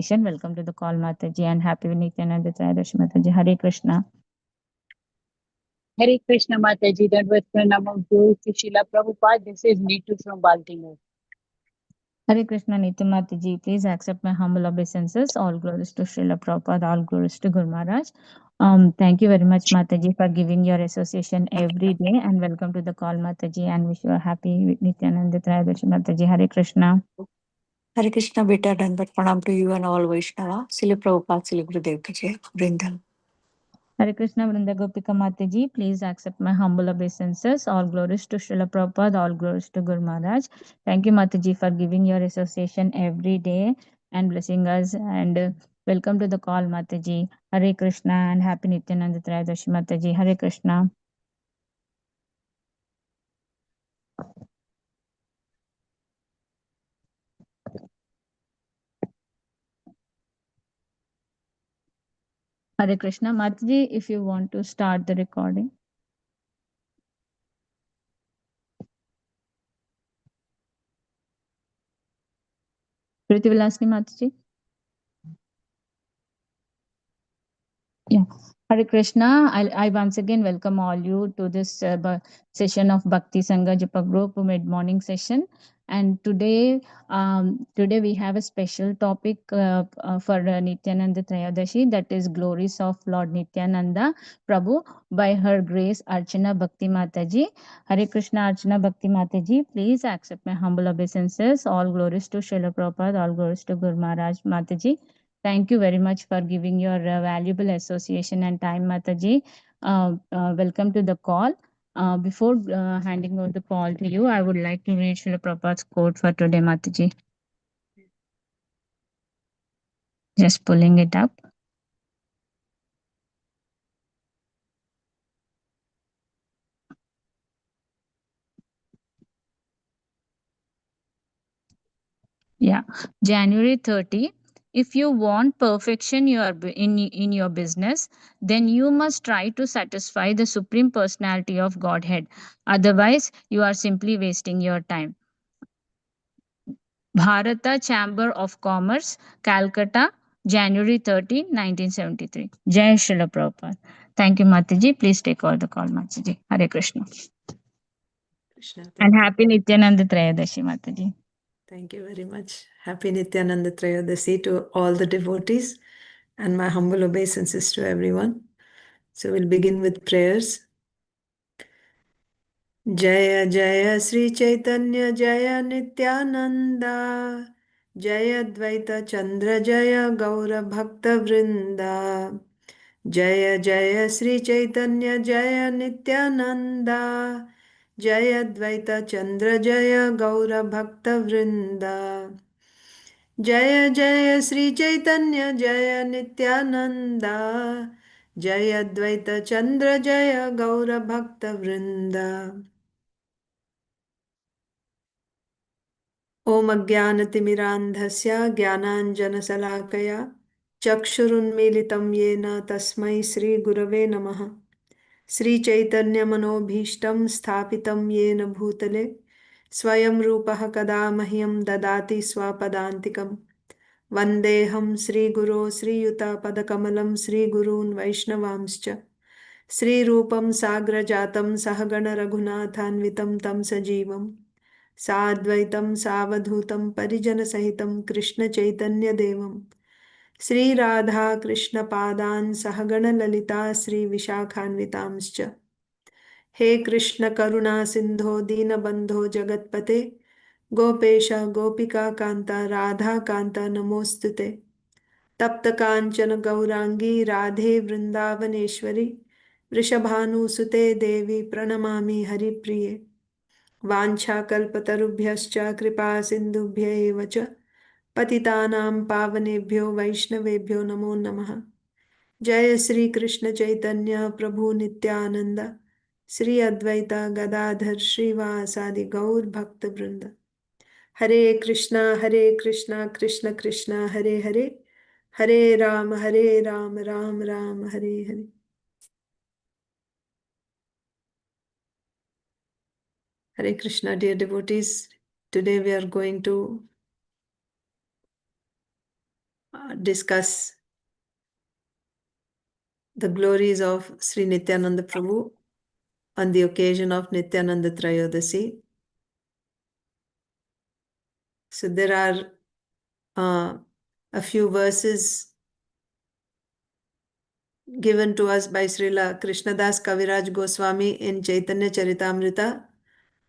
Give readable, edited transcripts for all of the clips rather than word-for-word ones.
association. Welcome to the call, Mataji, and happy Nityananda Trayadashi, Mataji. Hare Krishna. Hare Krishna Mataji, that was Pranam to Srila Prabhupada. This is Neetu from Baltimore. Hare Krishna, Neetu Mataji. Please accept my humble obeisances. All glories to Srila Prabhupada, all glories to Guru Maharaj. Thank you very much, Mataji, for giving your association every day. And welcome to the call, Mataji, and wish you a happy Nityananda Trayadashi, Mataji. Hare Krishna. Hare Krishna, beta, Dandavat Pranam to you and all Vaishnava. Srila Prabhupada, Srila Gurudev Ki Jai. Vrindan. Hare Krishna, Vrinda Gopika Mataji. Please accept my humble obeisances. All glories to Srila Prabhupada, all glories to Guru Maharaj. Thank you, Mataji, for giving your association every day and blessing us. And welcome to the call, Mataji. Hare Krishna and happy Nityananda Trayadashi, Mataji. Hare Krishna. Hare Krishna. Mataji, if you want to start the recording. Priti Vilasni Mataji. Yeah. Hare Krishna. I once again welcome all you to this session of Bhakti Sangha Japa Group mid-morning session. And today we have a special topic for Nityananda Trayadashi, that is Glories of Lord Nityananda Prabhu by Her Grace Archanabhakti Mataji. Hare Krishna Archanabhakti Mataji, please accept my humble obeisances. All glories to Srila Prabhupada, all glories to Guru Maharaj Mataji. Thank you very much for giving your valuable association and time, Mataji. Welcome to the call. Before handing over the call to you, I would like to read Srila Prabhupada's quote for today, Mataji. Just pulling it up. Yeah, January 30. If you want perfection in your business, then you must try to satisfy the Supreme Personality of Godhead. Otherwise, you are simply wasting your time. Bharata Chamber of Commerce, Calcutta, January 13, 1973. Jai Srila Prabhupada. Thank you, Mataji. Please take all the call, Mataji. Hare Krishna. Krishna, And happy Nityananda Trayadashi, Mataji. Thank you very much. Happy Nityananda Trayodasi to all the devotees and my humble obeisances to everyone. So we'll begin with prayers. Jaya Jaya Sri Chaitanya Jaya Nityananda Jaya Dvaita Chandra Jaya Gaura Bhakta Vrinda Jaya Jaya Sri Chaitanya Jaya Nityananda Jaya Dvaita Chandra Jaya Gaura Bhakta Vrinda Jaya Jaya Sri Chaitanya Jaya Nityananda Jaya Dvaita Chandra Jaya Gaura Bhakta Vrinda Om Ajnanatimirandhasya Jnananjanasalakaya Chakshurunmilitam Yena Tasmai Sri Gurave Namaha Sri Chaitanya Manobhishtam Sthapitam Yena Bhutale Swayam Rupaha Kada Mahyam Dadati Swapadantikam Vandeham Sri Guru Sri Yuta Padakamalam Sri Gurun Vaishnavamscha Sri Rupam Sagra Jatam Sahagana Raghunathanvitam Tam Sajivam Sadvaitam Savadhutam Parijanasahitam Krishna Chaitanya Devam Sri Radha Krishna Padan Sahagana Lalita Sri Vishakhanvitamscha He Krishna Karuna Sindho Dina Bandho Jagatpate Gopesha Gopika Kanta Radha Kanta Namostute Tapta Kanchana Gaurangi Radhe Vrindavaneshwari Vrishabhanusute Devi Pranamami Haripriye वाञ्छाकल्पतरुभ्यश्च कृपा सिन्धुभ्य एव च पतितानां पावनेभ्यो वैष्णवेभ्यो नमो नमः जय श्री कृष्ण चैतन्य प्रभु नित्यानंद श्री अद्वैता गदाधर श्रीवासादि गौर भक्त वृंद हरे Krishna Krishna Krishna Hare Hare Hare Ram Ram Ram Hare Hare Hare Krishna, dear devotees. Today we are going to discuss the glories of Sri Nityananda Prabhu on the occasion of Nityananda Trayodasi. So there are a few verses given to us by Srila Krishnadas Kaviraj Goswami in Chaitanya Charitamrita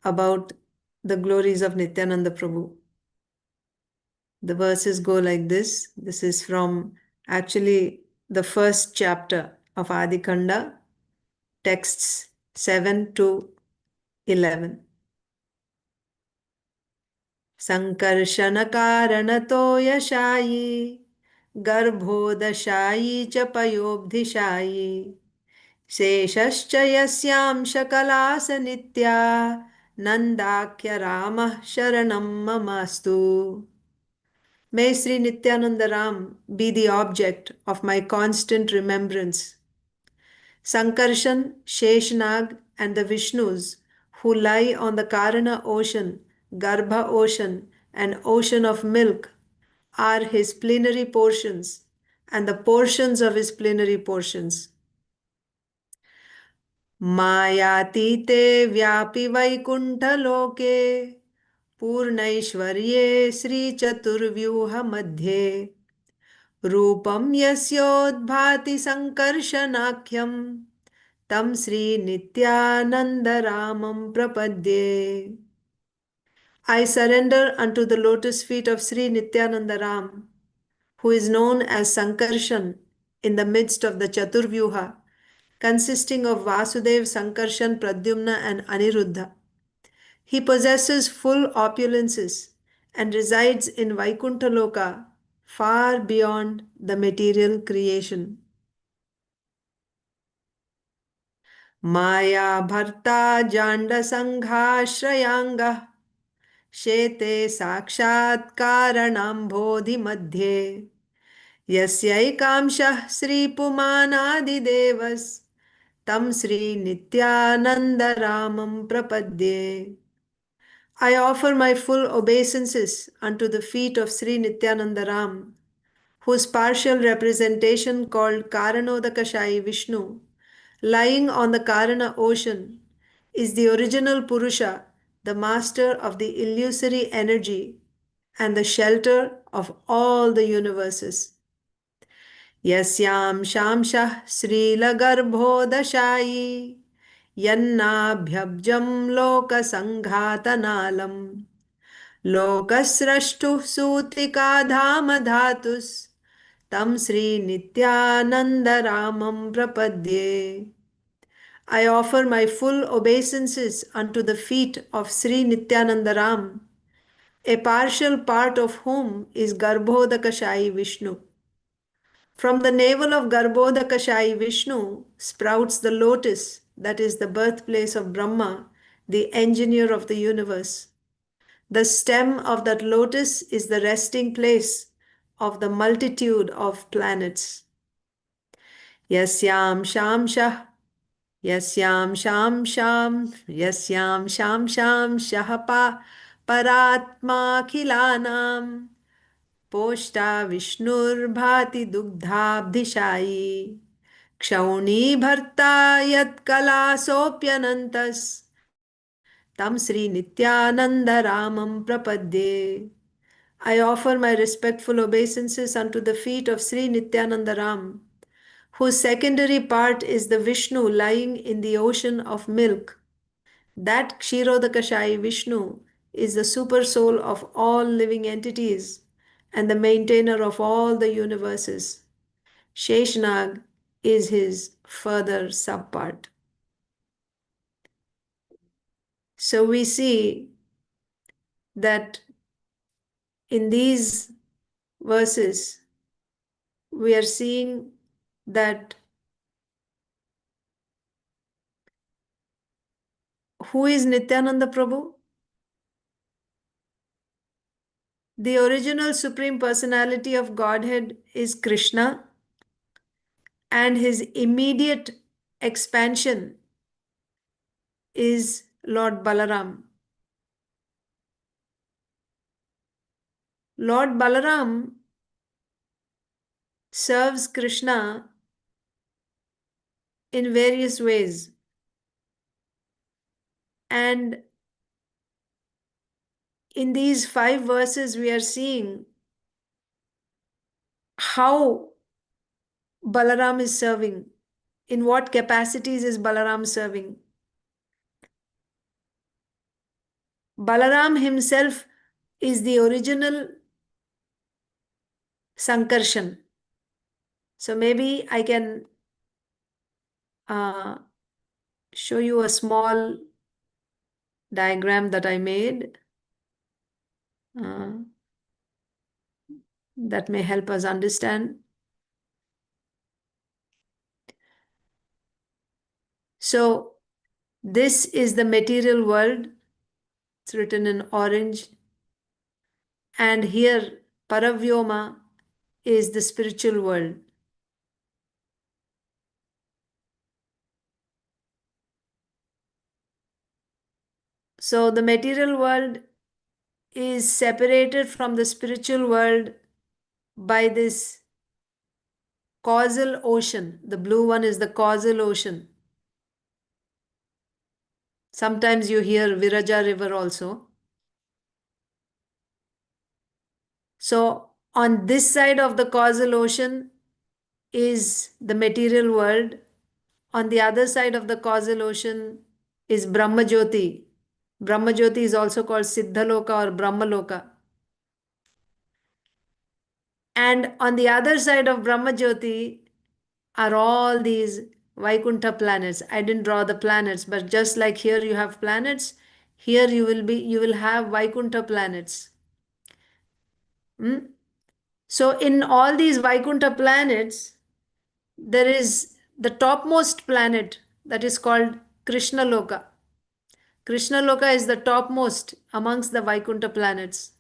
about the glories of Nityananda Prabhu. The verses go like this. This is from actually the first chapter of Adi Kanda, texts 7 to 11. Sankarshanakaranато yashayi गर्भोदशायी च पयोब्धिशायी शेषश्च यस्यां शकलास नित्या नन्दाख्य रामः शरणं ममास्तु. May Sri Nityananda Ram be the object of my constant remembrance. Sankarshan, Sheshnag and the Vishnus who lie on the Karana ocean, Garbha ocean and ocean of milk are his plenary portions and the portions of his plenary portions. Mayatite vyapi vaikunthaloke पूर्णैश्वर्ये श्रीचतुर्व्यूहमध्ये रूपं यस्योद्भाति सङ्कर्षणाख्यं तं श्रीनित्यानन्दरामं प्रपद्ये. I surrender unto the lotus feet of Sri Nityananda Ram, who is known as Sankarshan in the midst of the Chaturvyuha, consisting of Vasudev, Sankarshan, Pradyumna and Aniruddha. He possesses full opulences and resides in Vaikuntha Loka, far beyond the material creation. Maya bharta janda sangha shete sakshat karanam bodhi madhye yasyaikamshah Sri Pumanadi devas tam Sri Nityananda Ramam prapadye. I offer my full obeisances unto the feet of Sri Nityananda Ram, whose partial representation called Karanodakashayi Vishnu, lying on the Karana ocean, is the original Purusha, the master of the illusory energy and the shelter of all the universes. Yasyam Shamshah Srilagarbhodashayi Yannabhyabjam Lokasanghatanalam लोकस्रष्टुः सूत्रिकाधामधातुस् तं श्रीनित्यानन्दरामं प्रपद्ये. I offer my full obeisances unto the feet of Sri Nityananda Ram, a partial part of whom is Garbhodakashayi Vishnu. From the navel of Garbhodakashayi Vishnu sprouts the lotus, that is the birthplace of Brahma, the engineer of the universe. The stem of that lotus is the resting place of the multitude of planets. Yasyam Shamshah, Yasyam Sham Shahapa Paratma Khilanam Poshta Vishnur Bhati Dugdhabdhishayi Kshauni Bharta Yat Kala Sopyanantas Tam Sri Nityananda Ramam Prapadye. I offer my respectful obeisances unto the feet of Sri Nityananda Ram, whose secondary part is the Vishnu lying in the ocean of milk. That Kshirodakashayi Vishnu is the super soul of all living entities and the maintainer of all the universes. Sheshnag is his further subpart. So we see that in these verses, we are seeing that who is Nityananda Prabhu? The original Supreme Personality of Godhead is Krishna, and his immediate expansion is Lord Balaram. Lord Balaram serves Krishna in various ways. And in these 5 verses, we are seeing how Balaram is serving. In what capacities is Balaram serving? Balaram himself is the original Sankarshan. So maybe I can uh, show you a small diagram that I made uh, that may help us understand. So this is the material world. It's written in orange. And here, Paravyoma is the spiritual world. So the material world is separated from the spiritual world by this causal ocean. The blue one is the causal ocean. Sometimes you hear Viraja River also. So on this side of the causal ocean is the material world. On the other side of the causal ocean is Brahmajyoti. Brahmajyoti is also called Siddhaloka or Brahmaloka. And on the other side of Brahmajyoti are all these Vaikuntha planets. I didn't draw the planets, but just like here you have planets, here you will have Vaikuntha planets. So in all these Vaikuntha planets, there is the topmost planet that is called Krishna Loka. Krishna Loka is the topmost amongst the Vaikuntha planets.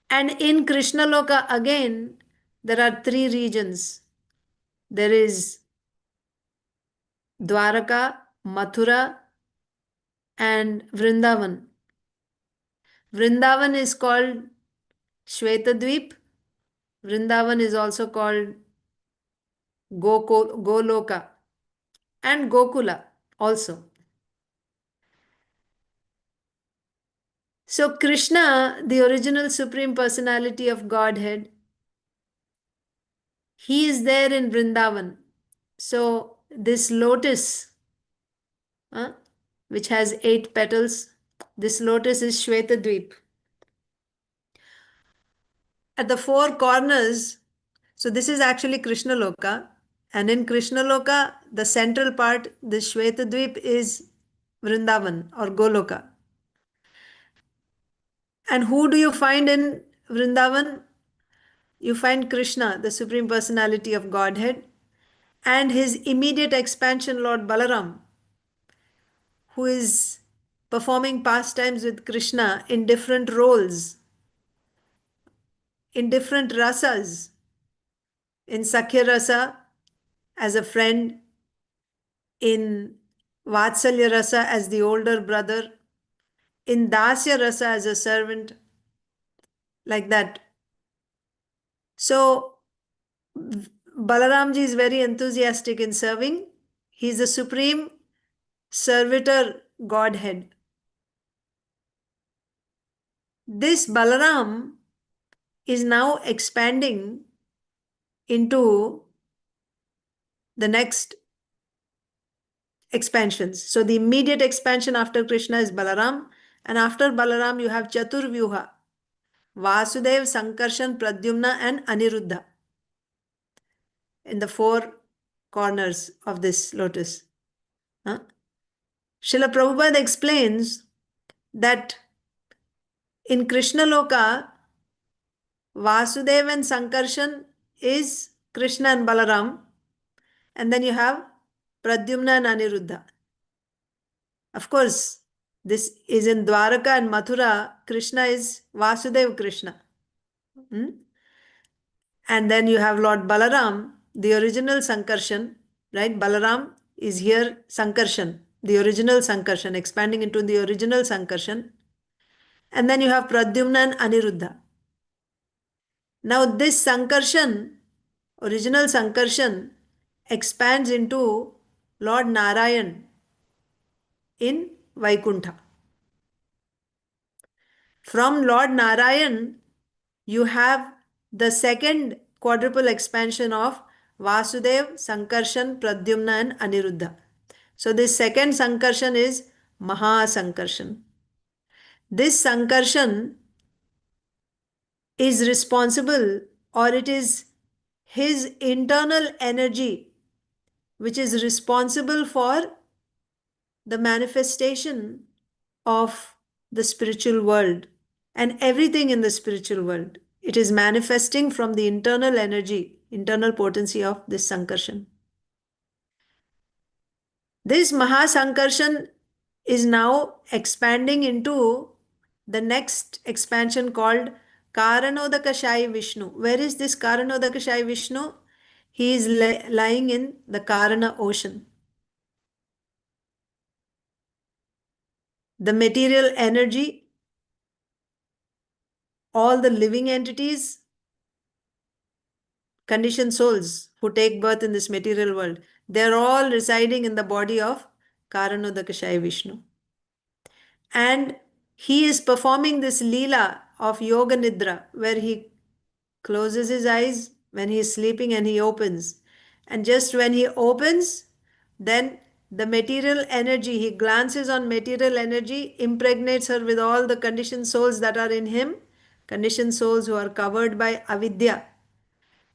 And in Krishna Loka again, there are 3 regions. There is Dwaraka, Mathura, and Vrindavan. Vrindavan is called Shvetadvip. Vrindavan is also called Goloka and Gokula also. So Krishna, the original Supreme Personality of Godhead, he is there in Vrindavan. So this lotus, which has 8 petals, this lotus is Shvetadvip. At the 4 corners, so this is actually Krishna Loka. And in Krishna Loka, the central part, the Shvetadvip is Vrindavan or Goloka. And who do you find in Vrindavan? You find Krishna, the Supreme Personality of Godhead, and his immediate expansion, Lord Balaram, who is performing pastimes with Krishna in different roles, in different rasas. In Sakhya Rasa as a friend, in Vatsalya Rasa as the older brother, in Dasya Rasa as a servant, like that. So Balaramji is very enthusiastic in serving. He is the supreme servitor Godhead. This Balaram is now expanding into the next expansions. So the immediate expansion after Krishna is Balaram, and after Balaram you have Chaturvyuha, Vasudev, Sankarshan, Pradyumna and Aniruddha in the 4 corners of this lotus. Srila Prabhupada explains that in Krishna Loka, Vasudev and Sankarshan is Krishna and Balaram, and then you have Pradyumna and Aniruddha. Of course, this is in Dwaraka and Mathura, Krishna is Vasudev Krishna. And then you have Lord Balaram, the original Sankarshan, right? Balaram is here Sankarshan, the original Sankarshan, expanding into the original Sankarshan. And then you have Pradyumna and Aniruddha. Now this Sankarshan original Sankarshan expands into Lord Narayan in Vaikuntha. From Lord Narayan, you have the second quadruple expansion of Vasudev, Sankarshan, Pradyumna, and Aniruddha. So, this second Sankarshan is Maha Sankarshan. This Sankarshan is responsible, or it is his internal energy which is responsible for the manifestation of the spiritual world and everything in the spiritual world. It is manifesting from the internal energy, internal potency of this Sankarshan. This Mahasankarshan is now expanding into the next expansion called Karanodakashai Vishnu. Where is this Karanodakashai Vishnu? He is lying in the Karana ocean. The material energy, all the living entities, conditioned souls who take birth in this material world, they're all residing in the body of Karanodakashai Vishnu. And he is performing this Leela of Yoga Nidra, where he closes his eyes when he is sleeping and he opens. And just when he opens, then the material energy, he glances on material energy, impregnates her with all the conditioned souls that are in him, conditioned souls who are covered by avidya.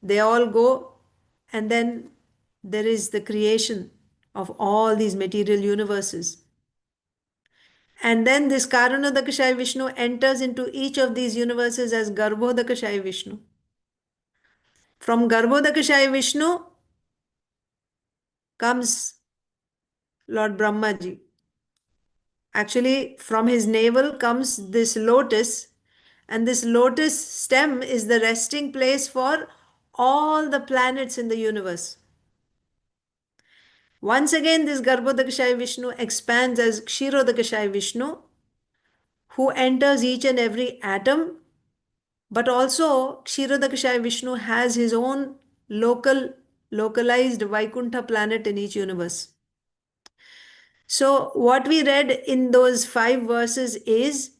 They all go, and then there is the creation of all these material universes. And then this Karanodakashai Vishnu enters into each of these universes as Garbhodakashai Vishnu. From Garbhodakashai Vishnu comes Lord Brahmaji. Actually, from his navel comes this lotus, and this lotus stem is the resting place for all the planets in the universe. Once again, this Garbhodakashai Vishnu expands as Kshirodakashai Vishnu, who enters each and every atom. But also, Kshirodakashai Vishnu has his own localized Vaikuntha planet in each universe. So, what we read in those 5 verses is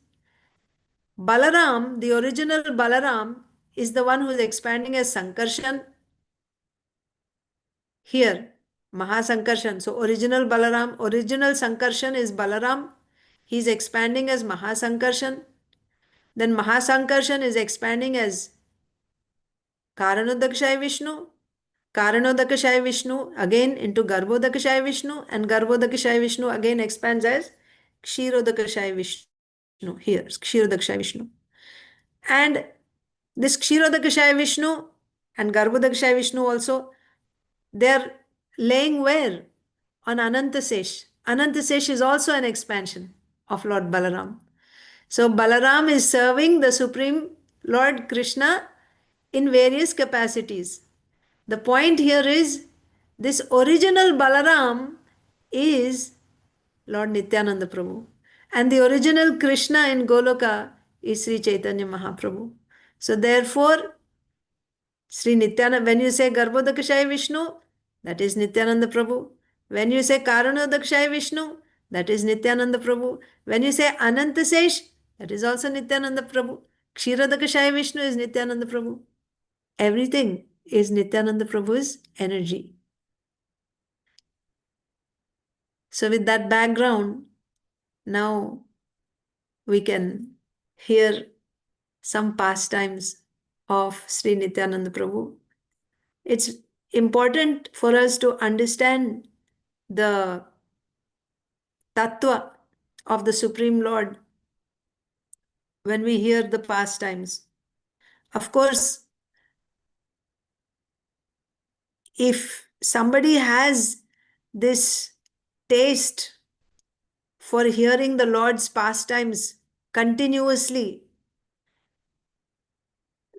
Balaram, the original Balaram, is the one who is expanding as Sankarshan here, Mahasankarshan. So, original Balaram, original Sankarshan is Balaram. He is expanding as Mahasankarshan. Then Mahasankarshan is expanding as Karanodakashai Vishnu. Karanodakashai Vishnu again into Garbhodakashai Vishnu, and Garbhodakashai Vishnu again expands as Kshirodakashai Vishnu. Here, Kshirodakashai Vishnu. And this Kshirodakashai Vishnu and Garbhodakashai Vishnu also, they are laying where? On Anantasesh. Anantasesh is also an expansion of Lord Balaram. So Balaram is serving the Supreme Lord Krishna in various capacities. The point here is this original Balaram is Lord Nityananda Prabhu. And the original Krishna in Goloka is Sri Chaitanya Mahaprabhu. So therefore, Sri Nityananda, when you say Garbhodakashai Vishnu, that is Nityananda Prabhu. When you say Karanodakashai Vishnu, that is Nityananda Prabhu. When you say Anantasesh, that is also Nityananda Prabhu. Kshirodakashai Vishnu is Nityananda Prabhu. Everything is Nityananda Prabhu's energy. So, with that background, now we can hear some pastimes of Sri Nityananda Prabhu. It's important for us to understand the tattva of the Supreme Lord when we hear the pastimes. Of course, if somebody has this taste for hearing the Lord's pastimes continuously,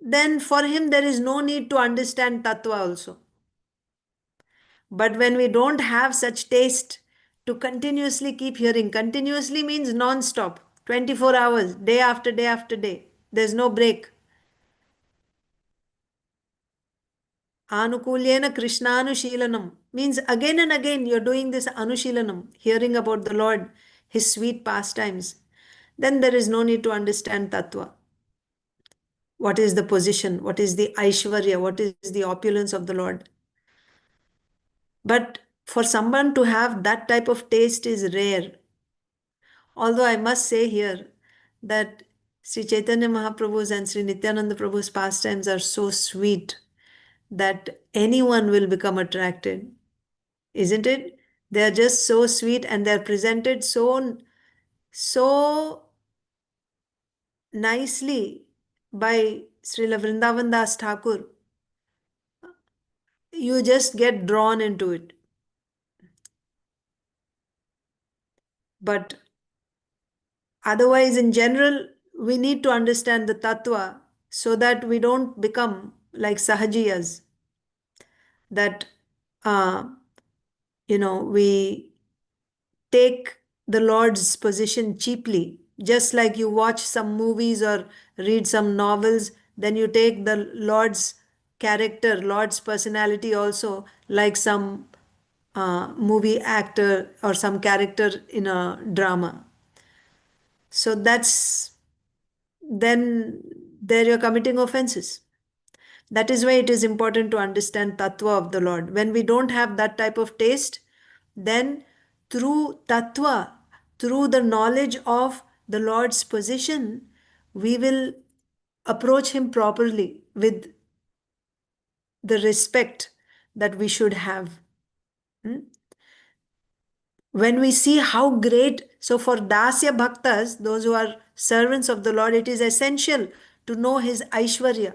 then for him there is no need to understand tattva also. But when we don't have such taste to continuously keep hearing, continuously means non-stop, 24 hours, day after day after day, there's no break. Anukulyena Krishnanushilanam means again and again you're doing this Anushilanam, hearing about the Lord, His sweet pastimes. Then there is no need to understand Tattva. What is the position? What is the Aishwarya? What is the opulence of the Lord? But for someone to have that type of taste is rare. Although I must say here that Sri Chaitanya Mahaprabhu's and Sri Nityananda Prabhu's pastimes are so sweet that anyone will become attracted, isn't it? They are just so sweet and they're presented so nicely by Srila Vrindavan Das Thakur. You just get drawn into it. But otherwise, in general, we need to understand the tattva so that we don't become like sahajiyas, that uh, we take the Lord's position cheaply. Just like you watch some movies or read some novels, then you take the Lord's character, Lord's personality also, like some movie actor or some character in a drama. So then there you're committing offenses. That is why it is important to understand tattva of the Lord. When we don't have that type of taste, then through tattva, through the knowledge of the Lord's position, we will approach Him properly with the respect that we should have. Hmm? When we see how great, so for dasya bhaktas, those who are servants of the Lord, it is essential to know His Aishwarya.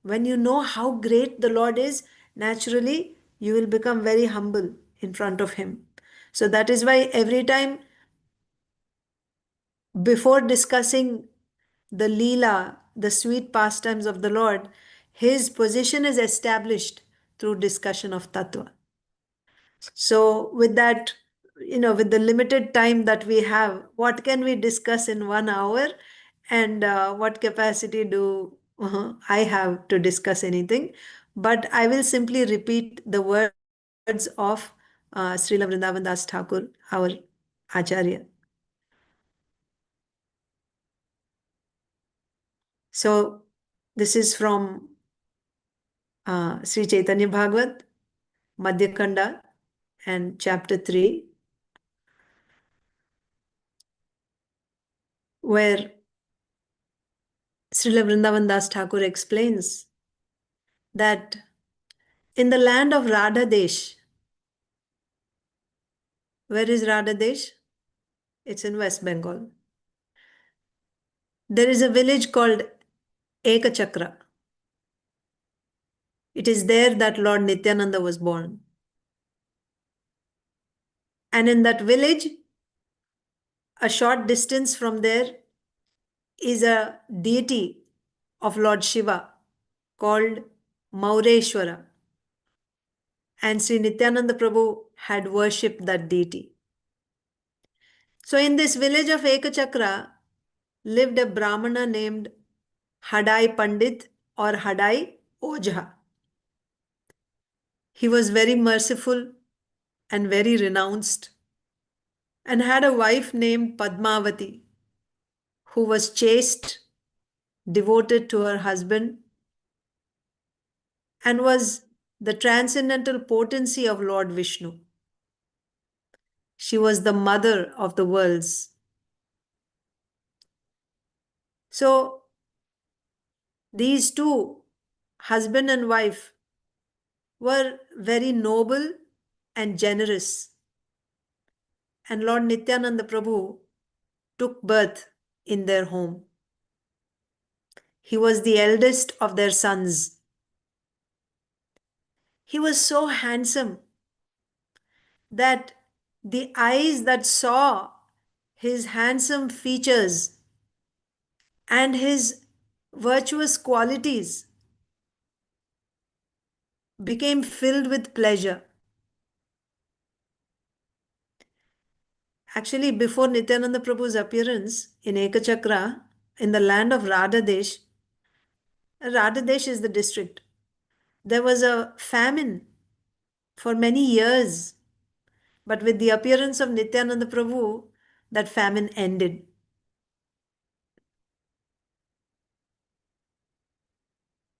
When you know how great the Lord is, naturally you will become very humble in front of Him. So that is why every time before discussing the Leela, the sweet pastimes of the Lord, His position is established through discussion of Tattva. So with that, with the limited time that we have, what can we discuss in 1 hour? And what capacity do I have to discuss anything? But I will simply repeat the words of Srila Vrindavan Das Thakur, our Acharya. So this is from Sri Chaitanya Bhagavat, Madhya Kanda, and chapter 3, where Srila Vrindavan Das Thakur explains that in the land of Radha Desh, where is Radha Desh? It's in West Bengal. There is a village called Ekachakra. It is there that Lord Nityananda was born. And in that village, a short distance from there, is a deity of Lord Shiva called Maureshwara. And Sri Nityananda Prabhu had worshipped that deity. So in this village of Ekachakra lived a Brahmana named Hadai Pandit or Hadai Ojha. He was very merciful and very renounced and had a wife named Padmavati who was chaste, devoted to her husband, and was the transcendental potency of Lord Vishnu. She was the mother of the worlds. So these two, husband and wife, were very noble and generous. And Lord Nityananda Prabhu took birth in their home. He was the eldest of their sons. He was so handsome that the eyes that saw his handsome features and his virtuous qualities became filled with pleasure. Actually, before Nityananda Prabhu's appearance in in the land of Radha Desh is the district. There was a famine for many years, but with the appearance of Nityananda Prabhu, that famine ended.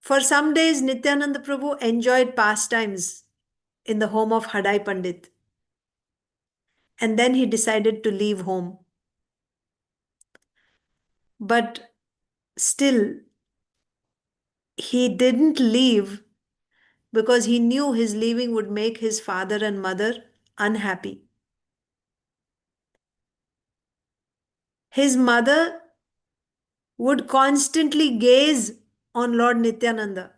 For some days, Nityananda Prabhu enjoyed pastimes in the home of Hadai Pandit, and then he decided to leave home. But still, he didn't leave because he knew his leaving would make his father and mother unhappy. His mother would constantly gaze on Lord Nityananda,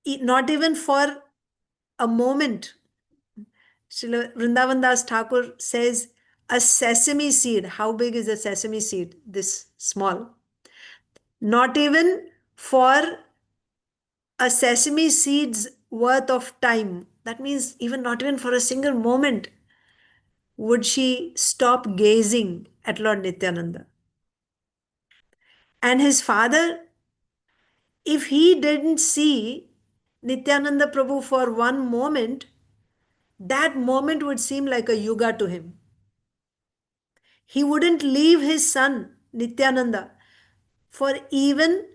not even for a moment. Srila Vrindavan Das Thakur says, a sesame seed. How big is a sesame seed? This small. Not even for a sesame seed's worth of time. That means even not even for a single moment would she stop gazing at Lord Nityananda. And his father, if he didn't see Nityananda Prabhu for one moment, that moment would seem like a yuga to him. He wouldn't leave his son, Nityananda, for even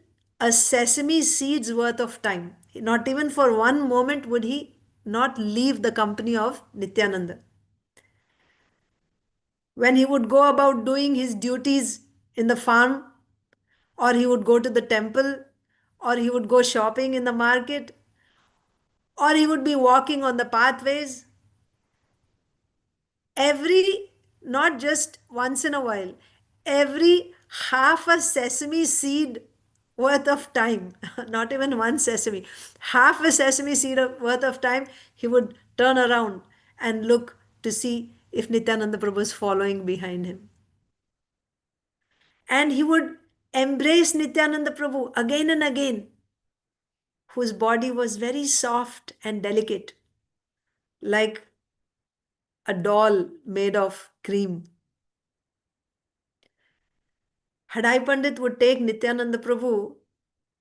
a sesame seed's worth of time. Not even for one moment would he not leave the company of Nityananda. When he would go about doing his duties in the farm, or he would go to the temple, or he would go shopping in the market, or he would be walking on the pathways, every, not just once in a while, every half a sesame seed worth of time, not even one sesame, half a sesame seed worth of time, he would turn around and look to see if Nityananda Prabhu is following behind him. And he would embrace Nityananda Prabhu again and again, whose body was very soft and delicate, like a doll made of cream. Hadai Pandit would take Nityananda Prabhu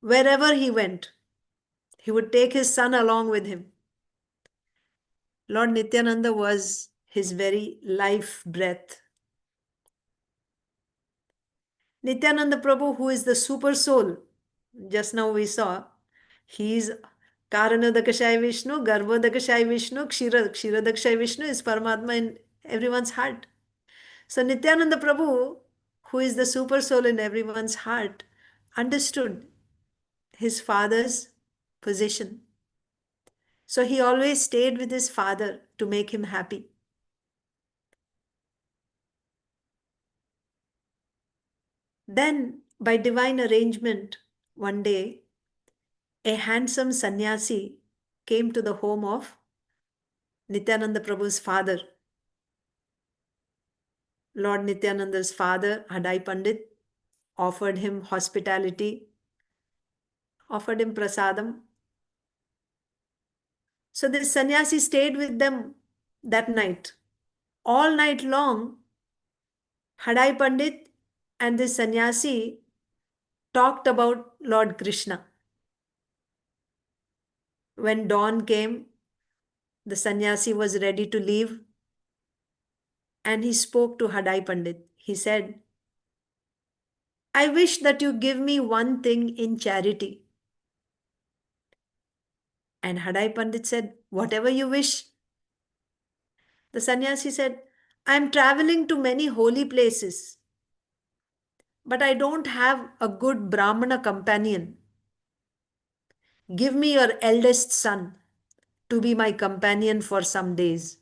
wherever he went. He would take his son along with him. Lord Nityananda was his very life breath. Nityananda Prabhu, who is the super soul, just now we saw, he is Karanodakashayi Vishnu, Garbhodakashayi Vishnu, Kshirodakashayi Vishnu is Paramatma in everyone's heart. So Nityananda Prabhu, who is the super soul in everyone's heart, understood his father's position. So he always stayed with his father to make him happy. Then, by divine arrangement, one day, a handsome sannyasi came to the home of Nityananda Prabhu's father. Lord Nityananda's father, Hadai Pandit, offered him hospitality, offered him prasadam. So this sannyasi stayed with them that night. All night long, Hadai Pandit and this sannyasi talked about Lord Krishna. When dawn came, the sannyasi was ready to leave and he spoke to Hadai Pandit. He said, I wish that you give me one thing in charity. And Hadai Pandit said, whatever you wish. The sannyasi said, I am traveling to many holy places, but I don't have a good Brahmana companion. Give me your eldest son to be my companion for some days.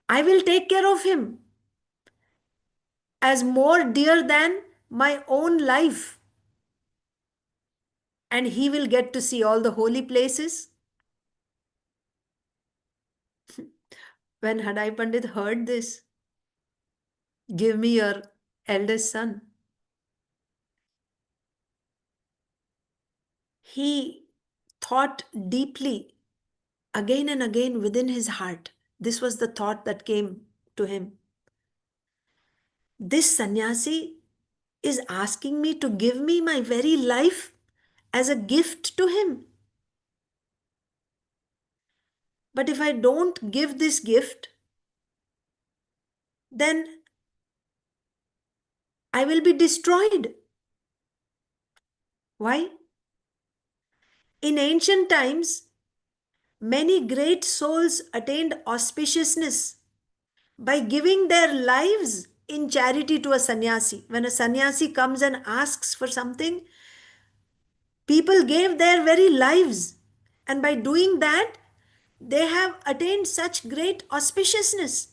I will take care of him as more dear than my own life. And he will get to see all the holy places. When Hadai Pandit heard this, give me your eldest son, he thought deeply again and again within his heart. This was the thought that came to him. This sannyasi is asking me to give me my very life as a gift to him. But if I don't give this gift, then I will be destroyed. Why? In ancient times, many great souls attained auspiciousness by giving their lives in charity to a sannyasi. When a sannyasi comes and asks for something, people gave their very lives. And by doing that, they have attained such great auspiciousness.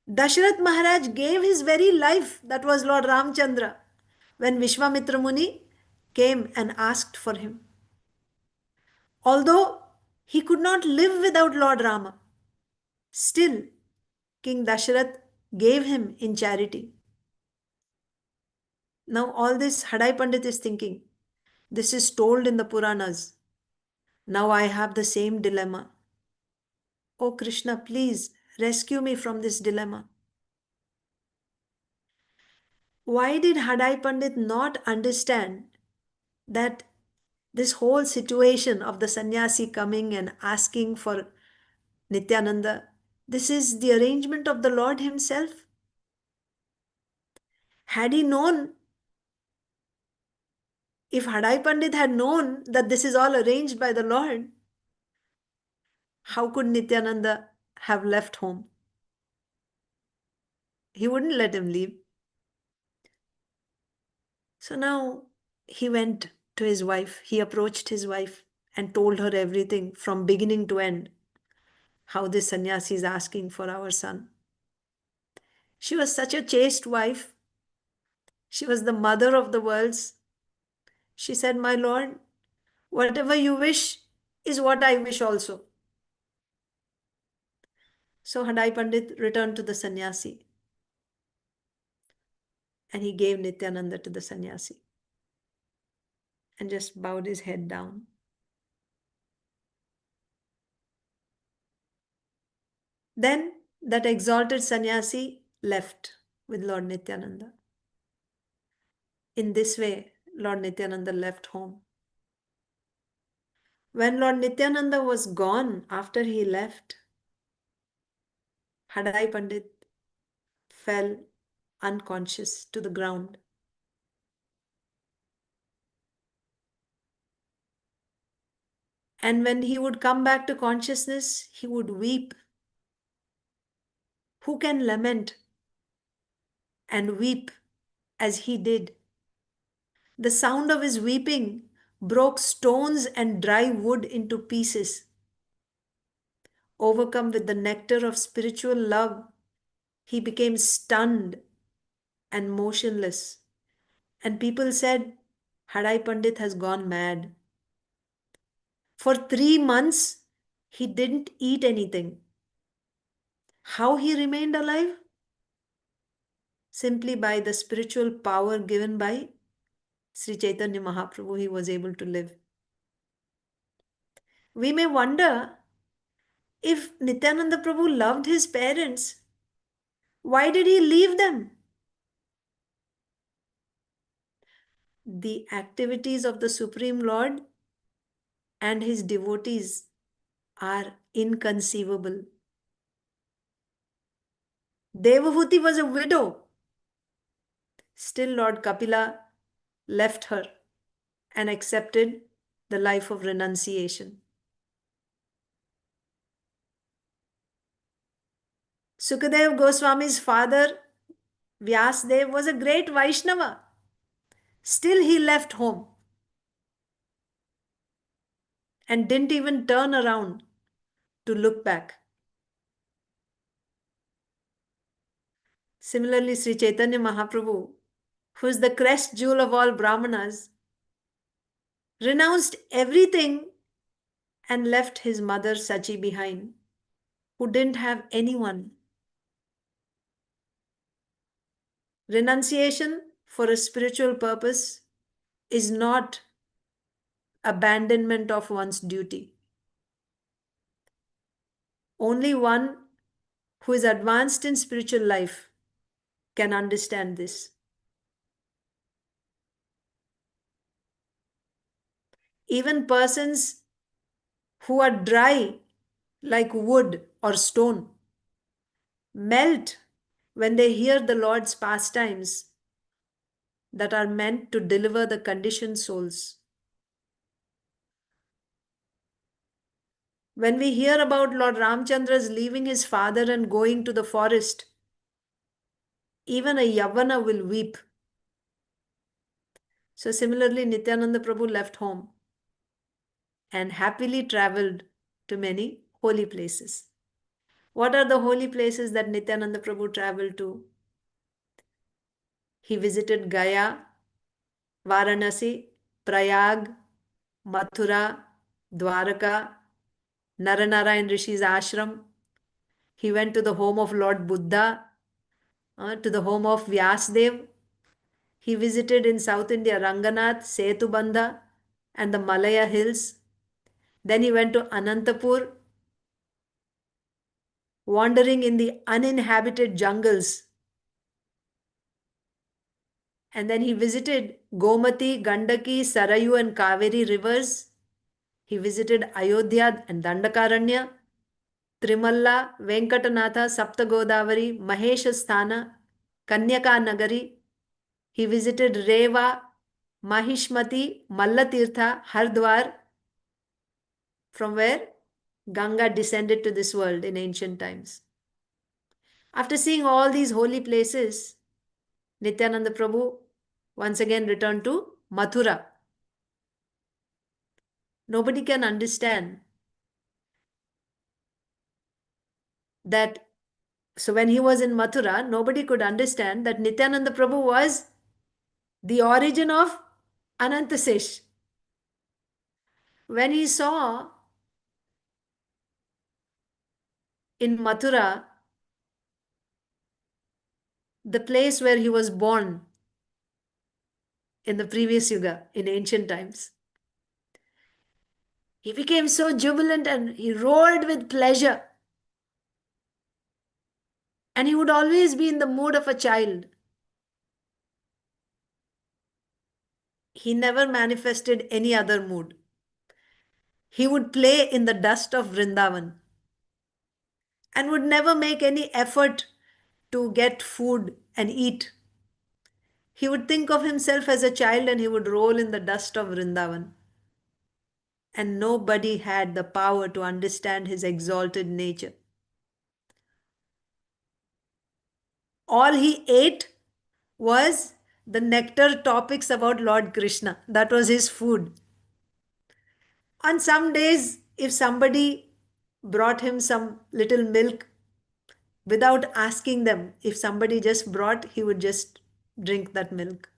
Dashrath Maharaj gave his very life, that was Lord Ramchandra, when Vishwamitra Muni came and asked for him. Although he could not live without Lord Rama, still King Dashrath gave him in charity. Now all this Hadai Pandit is thinking, this is told in the Puranas. Now I have the same dilemma. Oh Krishna, please rescue me from this dilemma. Why did Hadai Pandit not understand that this whole situation of the sannyasi coming and asking for Nityananda, this is the arrangement of the Lord himself? Had he known, if Hadai Pandit had known that this is all arranged by the Lord, how could Nityananda have left home? He wouldn't let him leave. So now he went to his wife, he approached his wife and told her everything from beginning to end, how this sannyasi is asking for our son. She was such a chaste wife. She was the mother of the worlds. She said, my lord, whatever you wish is what I wish also. So Hadai Pandit returned to the sannyasi and he gave Nityananda to the sannyasi and just bowed his head down. Then that exalted sannyasi left with Lord Nityananda. In this way, Lord Nityananda left home. When Lord Nityananda was gone, after he left, Hadai Pandit fell unconscious to the ground. And when he would come back to consciousness, he would weep. Who can lament and weep as he did? The sound of his weeping broke stones and dry wood into pieces. Overcome with the nectar of spiritual love, he became stunned and motionless. And people said, Hadai Pandit has gone mad. For 3 months, he didn't eat anything. How he remained alive? Simply by the spiritual power given by Sri Chaitanya Mahaprabhu, he was able to live. We may wonder, if Nityananda Prabhu loved his parents, why did he leave them? The activities of the Supreme Lord and his devotees are inconceivable. Devahuti was a widow. Still, Lord Kapila left her and accepted the life of renunciation. Sukadev Goswami's father, Vyasdev, was a great Vaishnava. Still, he left home and didn't even turn around to look back. Similarly, Sri Chaitanya Mahaprabhu, who is the crest jewel of all Brahmanas, renounced everything and left his mother Sachi behind, who didn't have anyone. Renunciation for a spiritual purpose is not abandonment of one's duty. Only one who is advanced in spiritual life can understand this. Even persons who are dry like wood or stone melt when they hear the Lord's pastimes that are meant to deliver the conditioned souls. When we hear about Lord Ramchandra's leaving his father and going to the forest, even a Yavana will weep. So similarly, Nityananda Prabhu left home and happily traveled to many holy places. What are the holy places that Nityananda Prabhu traveled to? He visited Gaya, Varanasi, Prayag, Mathura, Dwaraka, Naranarayan Rishi's ashram. He went to the home of Lord Buddha, to the home of Vyasdev. He visited in South India Ranganath, Setubandha, and the Malaya hills. Then he went to Anantapur, wandering in the uninhabited jungles. And then he visited Gomati, Gandaki, Sarayu, and Kaveri rivers. He visited Ayodhya and Dandakaranya, Trimalla, Venkatanatha, Saptagodavari, Maheshasthana, Kanyaka Nagari. He visited Reva, Mahishmati, Mallatirtha, Hardwar, from where Ganga descended to this world in ancient times. After seeing all these holy places, Nityananda Prabhu once again returned to Mathura. Nobody can understand that. So when he was in Mathura, nobody could understand that Nityananda Prabhu was the origin of Anantasesh. When he saw in Mathura the place where he was born in the previous yuga, in ancient times, he became so jubilant and he roared with pleasure. And he would always be in the mood of a child. He never manifested any other mood. He would play in the dust of Vrindavan and would never make any effort to get food and eat. He would think of himself as a child and he would roll in the dust of Vrindavan. And nobody had the power to understand his exalted nature. All he ate was the nectar topics about Lord Krishna. That was his food. On some days, if somebody brought him some little milk without asking them, if somebody just brought, he would just drink that milk.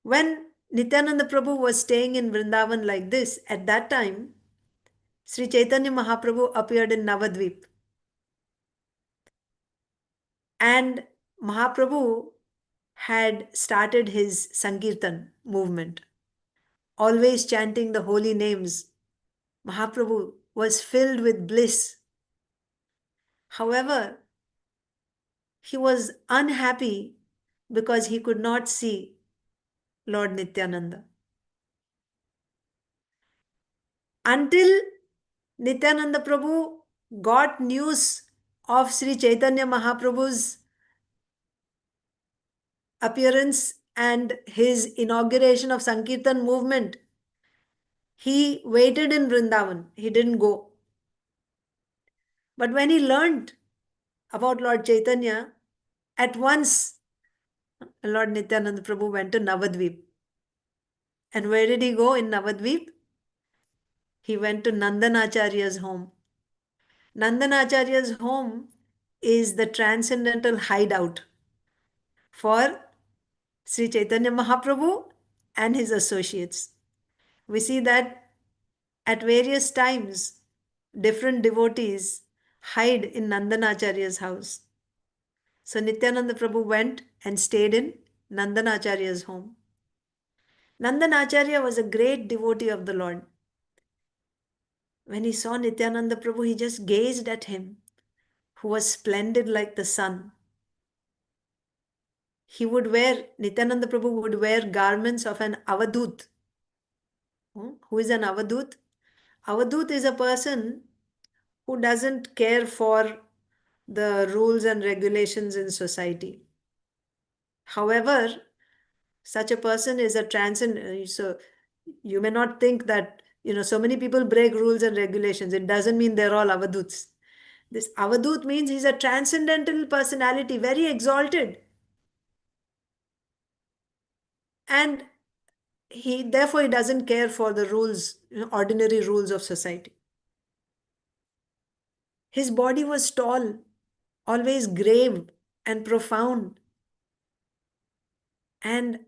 When Nityananda Prabhu was staying in Vrindavan like this, at that time, Sri Chaitanya Mahaprabhu appeared in Navadvip. And Mahaprabhu had started his Sankirtan movement, always chanting the holy names. Mahaprabhu was filled with bliss. However, he was unhappy because he could not see Lord Nityananda. Until Nityananda Prabhu got news of Sri Chaitanya Mahaprabhu's appearance and his inauguration of Sankirtan movement, he waited in Vrindavan. He didn't go. But when he learned about Lord Chaitanya, at once Lord Nityananda Prabhu went to Navadvip. And where did he go in Navadvip? He went to Nandanacharya's home. Nandanacharya's home is the transcendental hideout for Sri Chaitanya Mahaprabhu and his associates. We see that at various times, different devotees hide in Nandanacharya's house. So Nityananda Prabhu went and stayed in Nandanacharya's home. Nandanacharya was a great devotee of the Lord. When he saw Nityananda Prabhu, he just gazed at him, who was splendid like the sun. Nityananda Prabhu would wear garments of an avadut. Who is an avadut? Avadut is a person who doesn't care for the rules and regulations in society. However, such a person is a transcendent. So you may not think that, so many people break rules and regulations. It doesn't mean they're all avaduts. This avadut means he's a transcendental personality, very exalted. And therefore he doesn't care for the rules, ordinary rules of society. His body was tall, always grave and profound. And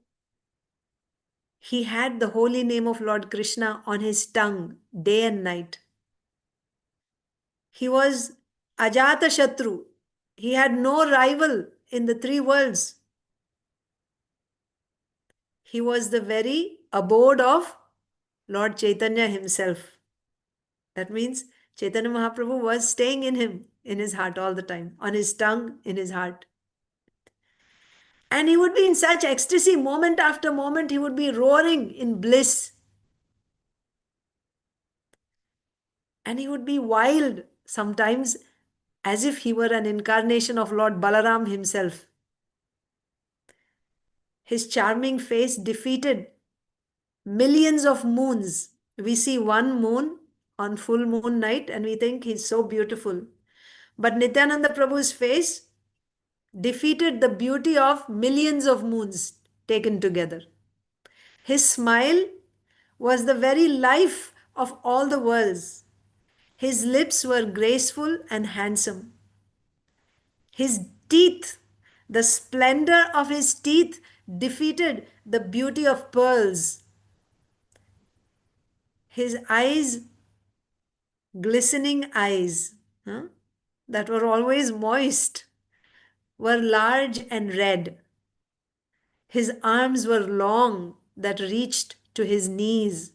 he had the holy name of Lord Krishna on his tongue day and night. He was Ajata Shatru. He had no rival in the three worlds. He was the very abode of Lord Chaitanya himself. That means Chaitanya Mahaprabhu was staying in him, in his heart all the time, on his tongue, in his heart. And he would be in such ecstasy, moment after moment, he would be roaring in bliss. And he would be wild sometimes, as if he were an incarnation of Lord Balaram himself. His charming face defeated millions of moons. We see one moon on full moon night and we think he's so beautiful. But Nityananda Prabhu's face defeated the beauty of millions of moons taken together. His smile was the very life of all the worlds. His lips were graceful and handsome. His teeth, the splendor of his teeth defeated the beauty of pearls. His eyes, glistening eyes, that were always moist, were large and red. His arms were long, that reached to his knees.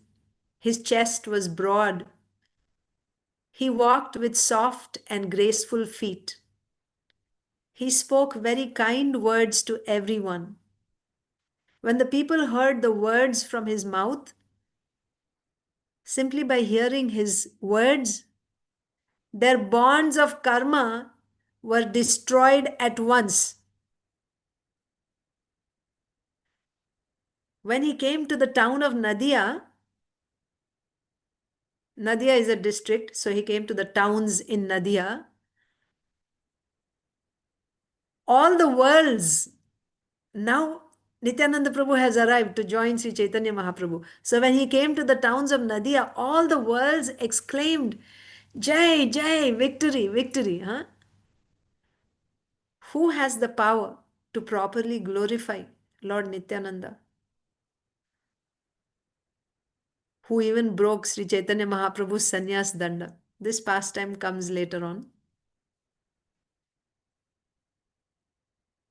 His chest was broad. He walked with soft and graceful feet. He spoke very kind words to everyone. When the people heard the words from his mouth, simply by hearing his words, their bonds of karma were destroyed at once. When he came to the town of Nadia, Nadia is a district, so he came to the towns in Nadia. All the worlds, now Nityananda Prabhu has arrived to join Sri Chaitanya Mahaprabhu. So when he came to the towns of Nadia, all the worlds exclaimed, Jai, Jai, victory, victory. Who has the power to properly glorify Lord Nityananda, who even broke Sri Chaitanya Mahaprabhu's sannyas danda? This pastime comes later on.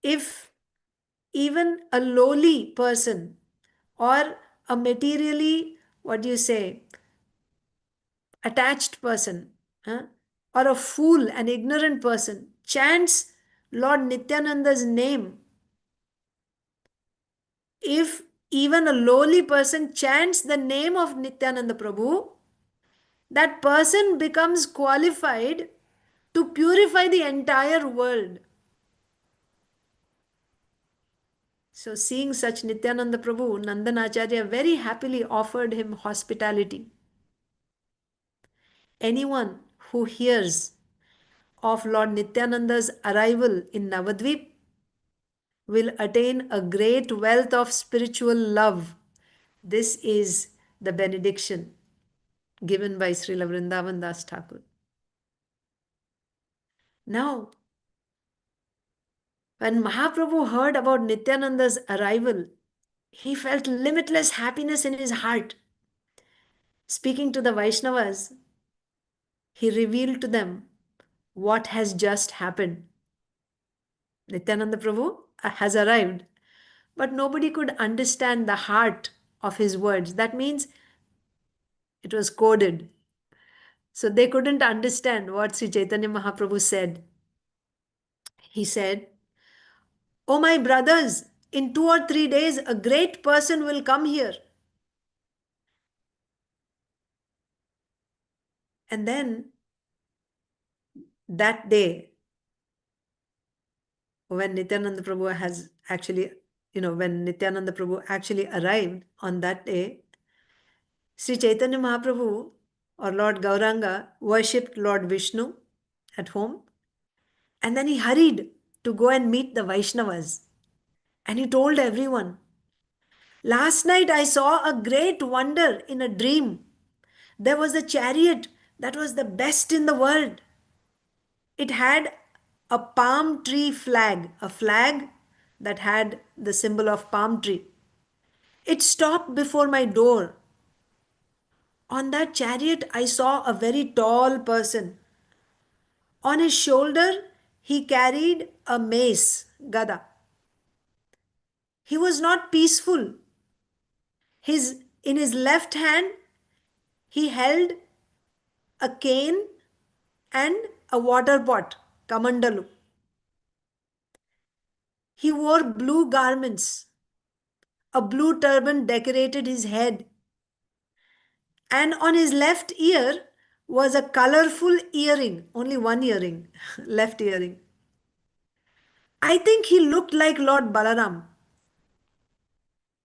If even a lowly person or a materially, what do you say, attached person, or a fool, an ignorant person, chants Lord Nityananda's name, if even a lowly person chants the name of Nityananda Prabhu, that person becomes qualified to purify the entire world. So, seeing such Nityananda Prabhu, Nandanacharya very happily offered him hospitality. Anyone who hears of Lord Nityananda's arrival in Navadvip will attain a great wealth of spiritual love. This is the benediction given by Srila Vrindavan Das Thakur. Now, when Mahaprabhu heard about Nityananda's arrival, he felt limitless happiness in his heart. Speaking to the Vaishnavas, he revealed to them what has just happened. Nityananda Prabhu has arrived, but nobody could understand the heart of his words. That means it was coded. So they couldn't understand what Sri Chaitanya Mahaprabhu said. He said, Oh my brothers, in 2 or 3 days, a great person will come here. And then that day, when Nityananda Prabhu has actually, when Nityananda Prabhu actually arrived on that day, Sri Chaitanya Mahaprabhu or Lord Gauranga worshipped Lord Vishnu at home, and then he hurried to go and meet the Vaishnavas. And he told everyone, last night I saw a great wonder in a dream. There was a chariot that was the best in the world. It had a palm tree flag, a flag that had the symbol of palm tree. It stopped before my door. On that chariot, I saw a very tall person. On his shoulder, he carried a mace, gada. He was not peaceful. In his left hand, he held a cane and a water pot, kamandalu. He wore blue garments. A blue turban decorated his head. And on his left ear was a colorful earring, only one earring, left earring. I think he looked like Lord Balaram.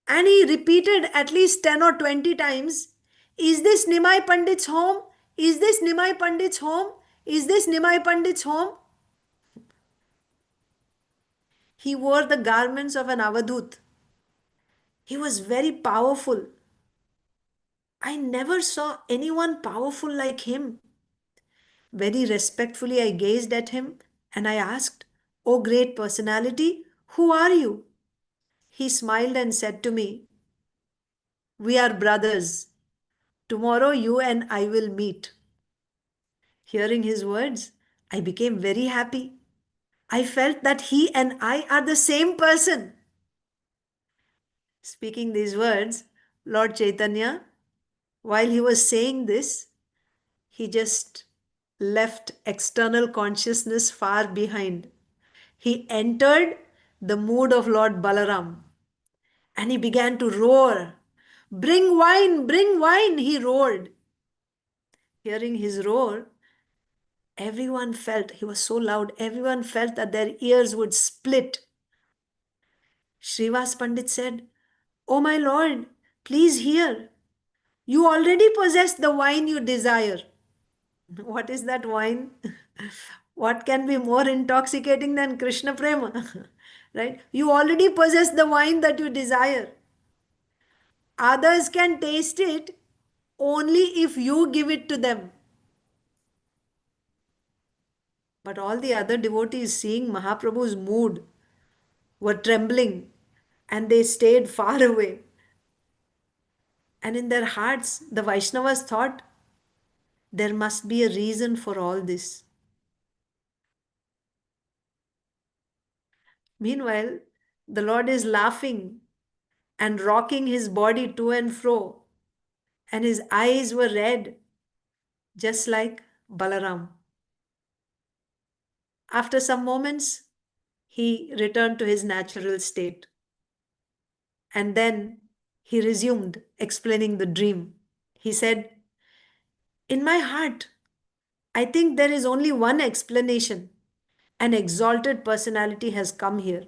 And he repeated at least 10 or 20 times, is this Nimai Pandit's home? Is this Nimai Pandit's home? Is this Nimai Pandit's home? He wore the garments of an Avadut. He was very powerful. I never saw anyone powerful like him. Very respectfully, I gazed at him and I asked, "O great personality, who are you?" He smiled and said to me, "We are brothers. Tomorrow you and I will meet." Hearing his words, I became very happy. I felt that he and I are the same person. Speaking these words, Lord Chaitanya, while he was saying this, he just left external consciousness far behind. He entered the mood of Lord Balaram and he began to roar. Bring wine, he roared. Hearing his roar, everyone felt, he was so loud, everyone felt that their ears would split. Srivas Pandit said, "Oh my lord, please hear. You already possess the wine you desire." What is that wine? What can be more intoxicating than Krishna Prema? Right? You already possess the wine that you desire. Others can taste it only if you give it to them. But all the other devotees, seeing Mahaprabhu's mood, were trembling and they stayed far away. And in their hearts, the Vaishnavas thought there must be a reason for all this. Meanwhile, the Lord is laughing and rocking his body to and fro, and his eyes were red, just like Balaram. After some moments, he returned to his natural state. And then he resumed explaining the dream. He said, "In my heart, I think there is only one explanation. An exalted personality has come here.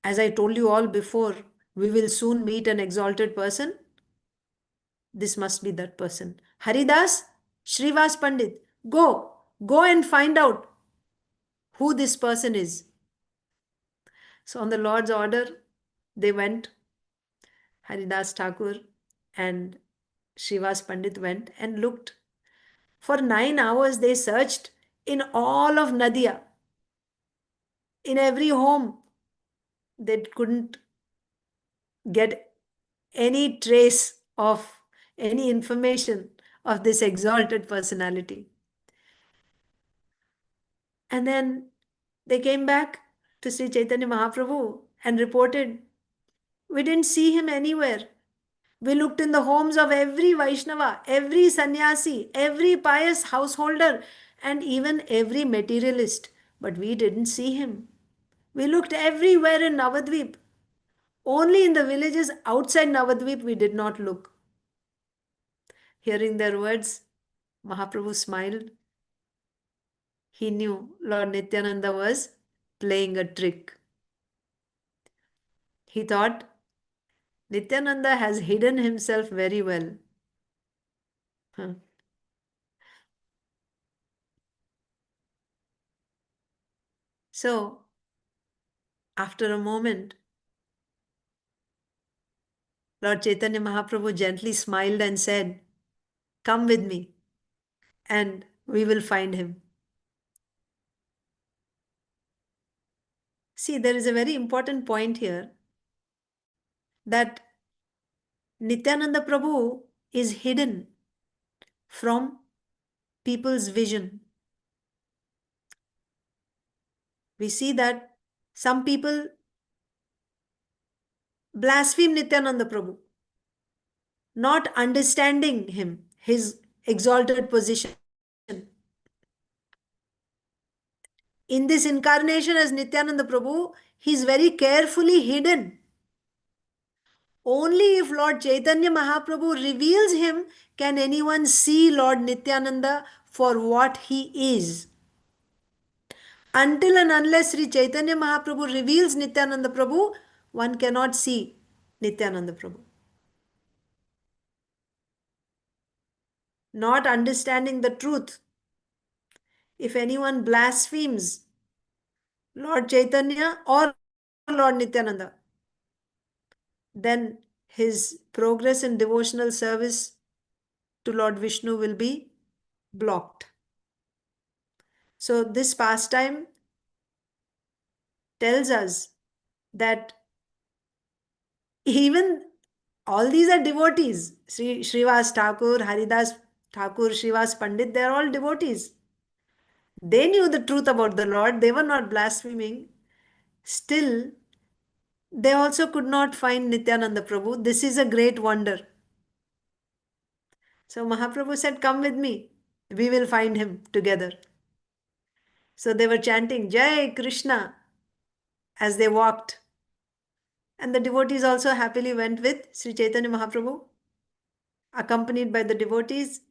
As I told you all before, we will soon meet an exalted person. This must be that person. Haridas, Srivas Pandit, go and find out who this person is." So, on the Lord's order, they went. Haridas Thakur and Srivas Pandit went and looked. For 9 hours, they searched in all of Nadia, in every home. They couldn't get any trace of any information of this exalted personality. And then they came back to Sri Chaitanya Mahaprabhu and reported, "We didn't see him anywhere. We looked in the homes of every Vaishnava, every sannyasi, every pious householder, and even every materialist, but we didn't see him." We looked everywhere in Navadvip. Only in the villages outside Navadvip we did not look. Hearing their words, Mahaprabhu smiled. He knew Lord Nityananda was playing a trick. He thought, Nityananda has hidden himself very well. Huh. So, after a moment, Lord Chaitanya Mahaprabhu gently smiled and said, "Come with me and we will find him." See, there is a very important point here that Nityananda Prabhu is hidden from people's vision. We see that some people blaspheme Nityananda Prabhu, not understanding him, his exalted position. In this incarnation as Nityananda Prabhu, he is very carefully hidden. Only if Lord Chaitanya Mahaprabhu reveals him can anyone see Lord Nityananda for what he is. Until and unless Sri Chaitanya Mahaprabhu reveals Nityananda Prabhu, one cannot see Nityananda Prabhu. Not understanding the truth. If anyone blasphemes Lord Chaitanya or Lord Nityananda, then his progress in devotional service to Lord Vishnu will be blocked. So this pastime tells us that even all these are devotees. Srivas Thakur, Haridas Thakur, Srivas Pandit, they are all devotees. They knew the truth about the Lord. They were not blaspheming. Still, they also could not find Nityananda Prabhu. This is a great wonder. So Mahaprabhu said, "Come with me. We will find him together." So they were chanting Jai Krishna as they walked. And the devotees also happily went with Sri Chaitanya Mahaprabhu, accompanied by the devotees.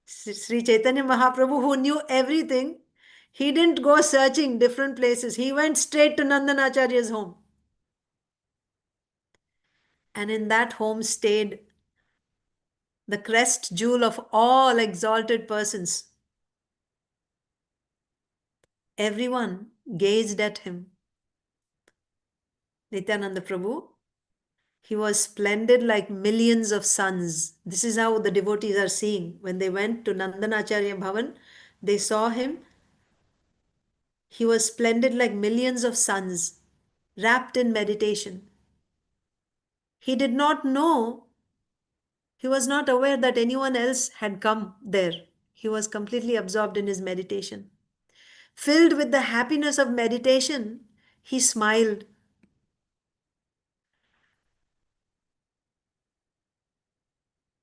Sri Chaitanya Mahaprabhu, who knew everything, he didn't go searching different places. He went straight to Nandanacharya's home. And in that home stayed the crest jewel of all exalted persons. Everyone gazed at him. Nityananda Prabhu, he was splendid like millions of suns. This is how the devotees are seeing. When they went to Nandanacharya Bhavan, they saw him. He was splendid like millions of suns, wrapped in meditation. He did not know, he was not aware that anyone else had come there. He was completely absorbed in his meditation. Filled with the happiness of meditation, he smiled.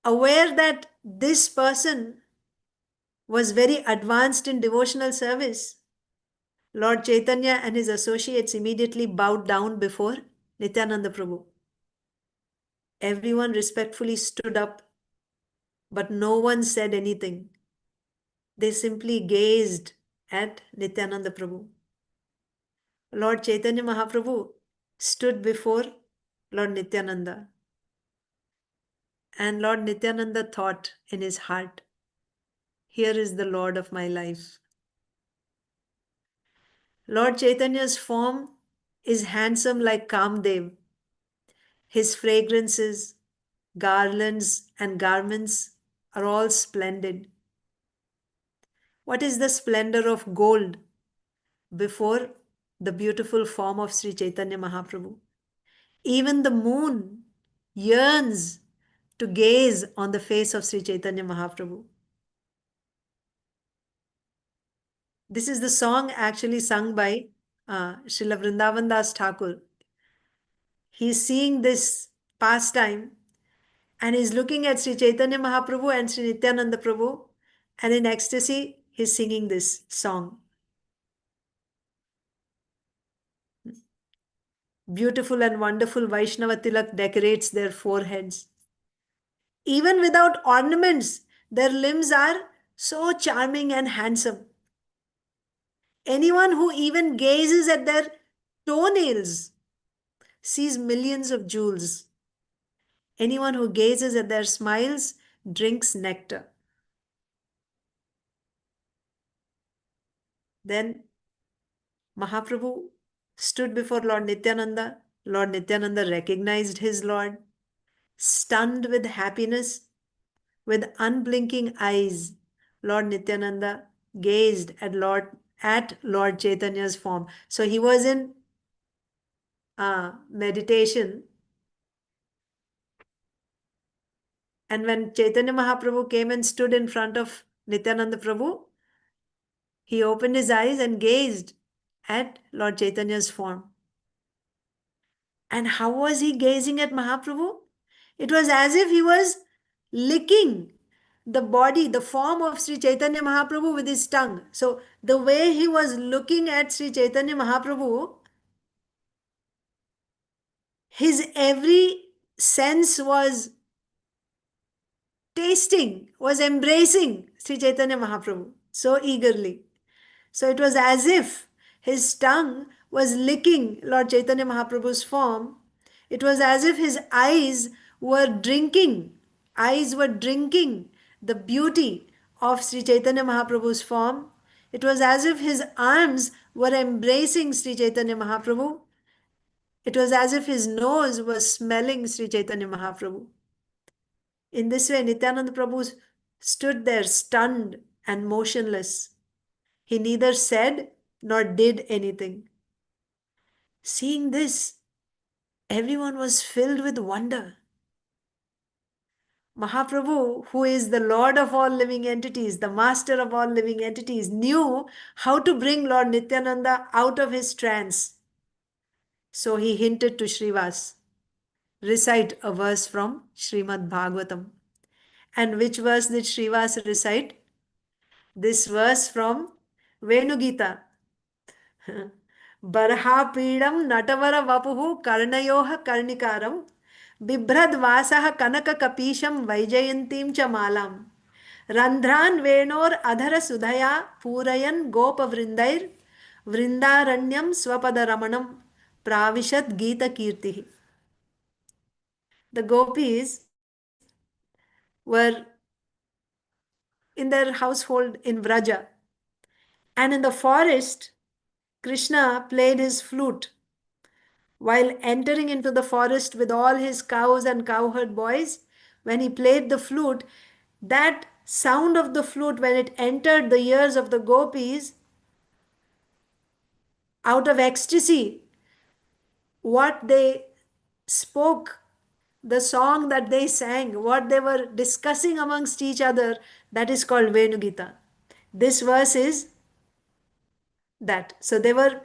Aware that this person was very advanced in devotional service, Lord Chaitanya and his associates immediately bowed down before Nityananda Prabhu. Everyone respectfully stood up, but no one said anything. They simply gazed at Nityananda Prabhu. Lord Chaitanya Mahaprabhu stood before Lord Nityananda. And Lord Nityananda thought in his heart, "Here is the Lord of my life." Lord Chaitanya's form is handsome like Kamdev. His fragrances, garlands, and garments are all splendid. What is the splendor of gold before the beautiful form of Sri Chaitanya Mahaprabhu? Even the moon yearns to gaze on the face of Sri Chaitanya Mahaprabhu. This is the song actually sung by Srila Vrindavan Das Thakur. He's seeing this pastime and he's looking at Sri Chaitanya Mahaprabhu and Sri Nityananda Prabhu, and in ecstasy he's singing this song. Beautiful and wonderful Vaishnava tilak decorates their foreheads. Even without ornaments, their limbs are so charming and handsome. Anyone who even gazes at their toenails sees millions of jewels. Anyone who gazes at their smiles drinks nectar. Then Mahaprabhu stood before Lord Nityananda. Lord Nityananda recognized his Lord. Stunned with happiness, with unblinking eyes, Lord Nityananda gazed at Lord Chaitanya's form. So he was in meditation, and when Chaitanya Mahaprabhu came and stood in front of Nityananda Prabhu, he opened his eyes and gazed at Lord Chaitanya's form. And how was he gazing at Mahaprabhu? It was as if he was licking the body, the form of Sri Chaitanya Mahaprabhu with his tongue. So the way he was looking at Sri Chaitanya Mahaprabhu, his every sense was tasting, was embracing Sri Chaitanya Mahaprabhu so eagerly. So it was as if his tongue was licking Lord Chaitanya Mahaprabhu's form. It was as if his eyes were drinking the beauty of Sri Chaitanya Mahaprabhu's form. It was as if his arms were embracing Sri Chaitanya Mahaprabhu. It was as if his nose was smelling Sri Chaitanya Mahaprabhu. In this way, Nityananda Prabhu stood there stunned and motionless. He neither said nor did anything. Seeing this, everyone was filled with wonder. Mahaprabhu, who is the Lord of all living entities, the master of all living entities, knew how to bring Lord Nityananda out of his trance. So he hinted to Srivas, recite a verse from Srimad Bhagavatam. And which verse did Srivas recite? This verse from Venugita. बर्हापीडं नटवरवपुः कर्णयोः कर्णिकारं बिभ्रद्वासः कनककपीशं वैजयन्तीं च मालां रन्ध्रान् वेणोरधरसुधया पूरयन् गोपवृन्दैर्वृन्दारण्यं स्वपदरमणं प्राविशत् गीतकीर्तिः. The gopis were in their household in Vraja, and in the forest Krishna played his flute. While entering into the forest with all his cows and cowherd boys, when he played the flute, that sound of the flute, when it entered the ears of the gopis, out of ecstasy, what they spoke, the song that they sang, what they were discussing amongst each other, that is called Venugita. This verse is that. So they were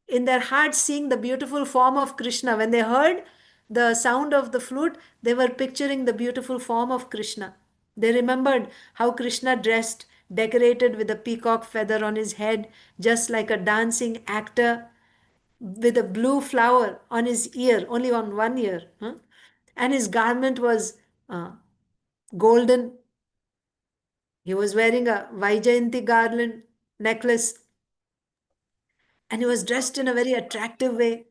in their hearts seeing the beautiful form of Krishna. When they heard the sound of the flute, they were picturing the beautiful form of Krishna. They remembered how Krishna dressed, decorated with a peacock feather on his head, just like a dancing actor, with a blue flower on his ear, only on one ear. And his garment was golden. He was wearing a Vaijayanti garland necklace, and he was dressed in a very attractive way.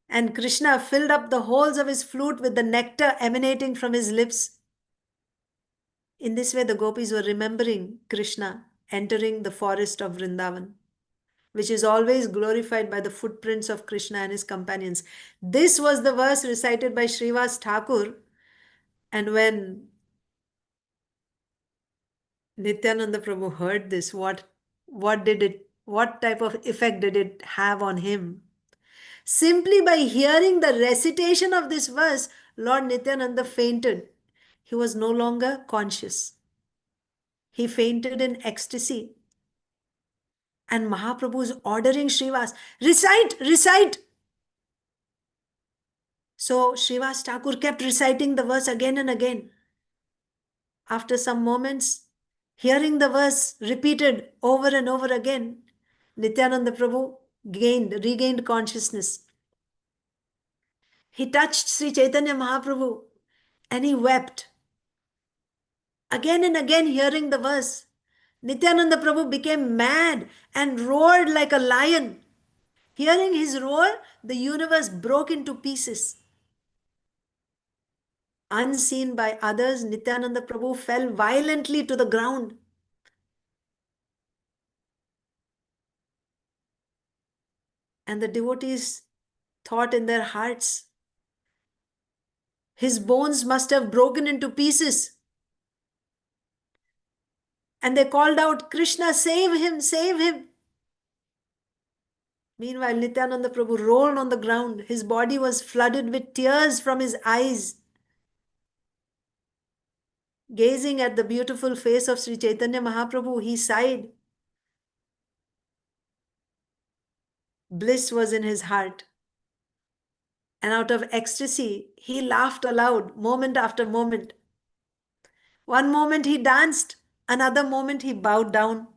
And Krishna filled up the holes of his flute with the nectar emanating from his lips. In this way, the gopis were remembering Krishna entering the forest of Vrindavan, which is always glorified by the footprints of Krishna and his companions. This was the verse recited by Srivas Thakur. And when Nityananda Prabhu heard this, what type of effect did it have on him? Simply by hearing the recitation of this verse, Lord Nityananda fainted. He was no longer conscious. He fainted in ecstasy. And Mahaprabhu is ordering Srivas, recite, recite. So Srivas Thakur kept reciting the verse again and again. After some moments, hearing the verse repeated over and over again, Nityananda Prabhu regained consciousness. He touched Sri Chaitanya Mahaprabhu and he wept. Again and again, hearing the verse, Nityananda Prabhu became mad and roared like a lion. Hearing his roar, the universe broke into pieces. Unseen by others, Nityananda Prabhu fell violently to the ground. And the devotees thought in their hearts, his bones must have broken into pieces. And they called out, Krishna, save him, save him. Meanwhile, Nityananda Prabhu rolled on the ground. His body was flooded with tears from his eyes. Gazing at the beautiful face of Sri Chaitanya Mahaprabhu, he sighed. Bliss was in his heart. And out of ecstasy, he laughed aloud moment after moment. One moment he danced, another moment he bowed down.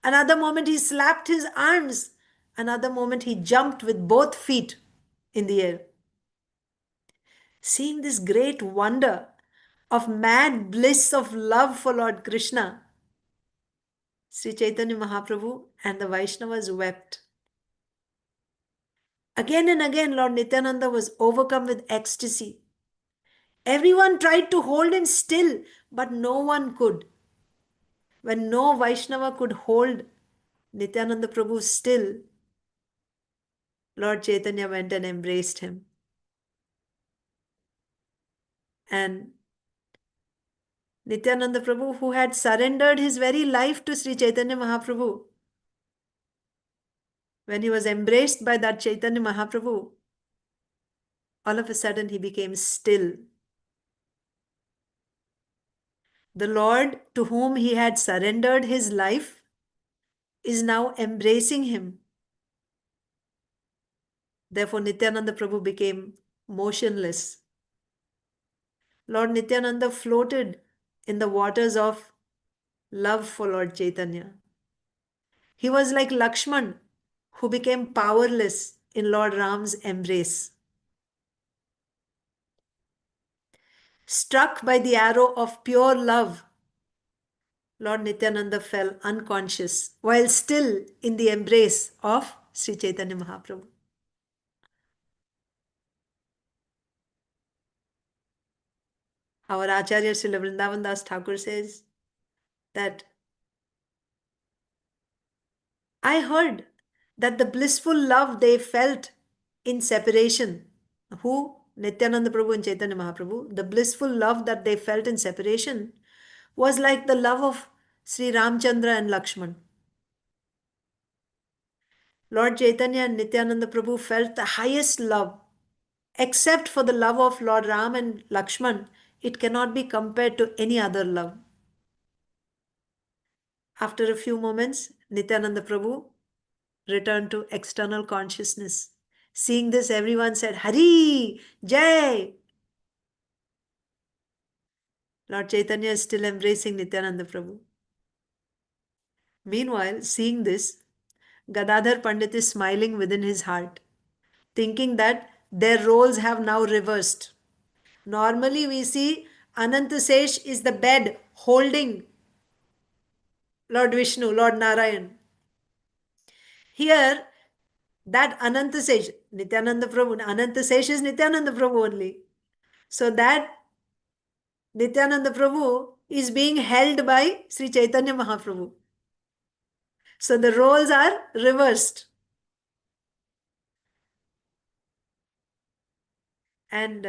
Another moment he slapped his arms. Another moment he jumped with both feet in the air. Seeing this great wonder of mad bliss of love for Lord Krishna, Sri Chaitanya Mahaprabhu and the Vaishnavas wept. Again and again, Lord Nityananda was overcome with ecstasy. Everyone tried to hold him still, but no one could. When no Vaishnava could hold Nityananda Prabhu still, Lord Chaitanya went and embraced him. And Nityananda Prabhu, who had surrendered his very life to Sri Chaitanya Mahaprabhu, when he was embraced by that Chaitanya Mahaprabhu, all of a sudden he became still. The Lord to whom he had surrendered his life is now embracing him. Therefore, Nityananda Prabhu became motionless. Lord Nityananda floated in the waters of love for Lord Chaitanya. He was like Lakshman, who became powerless in Lord Ram's embrace. Struck by the arrow of pure love, Lord Nityananda fell unconscious while still in the embrace of Sri Chaitanya Mahaprabhu. Our Acharya Srila Vrindavan Das Thakur says that I heard that the blissful love they felt in separation, who? Nityananda Prabhu and Chaitanya Mahaprabhu, the blissful love that they felt in separation was like the love of Sri Ramchandra and Lakshman. Lord Chaitanya and Nityananda Prabhu felt the highest love. Except for the love of Lord Ram and Lakshman, it cannot be compared to any other love. After a few moments, Nityananda Prabhu returned to external consciousness. Seeing this, everyone said, Hari, Jai. Lord Chaitanya is still embracing Nityananda Prabhu. Meanwhile, seeing this, Gadadhar Pandit is smiling within his heart, thinking that their roles have now reversed. Normally, we see Anantasesh is the bed holding Lord Vishnu, Lord Narayan. Here, that Anantasesh, Nityananda Prabhu, Anantasesh is Nityananda Prabhu only. So that Nityananda Prabhu is being held by Sri Chaitanya Mahaprabhu. So the roles are reversed. And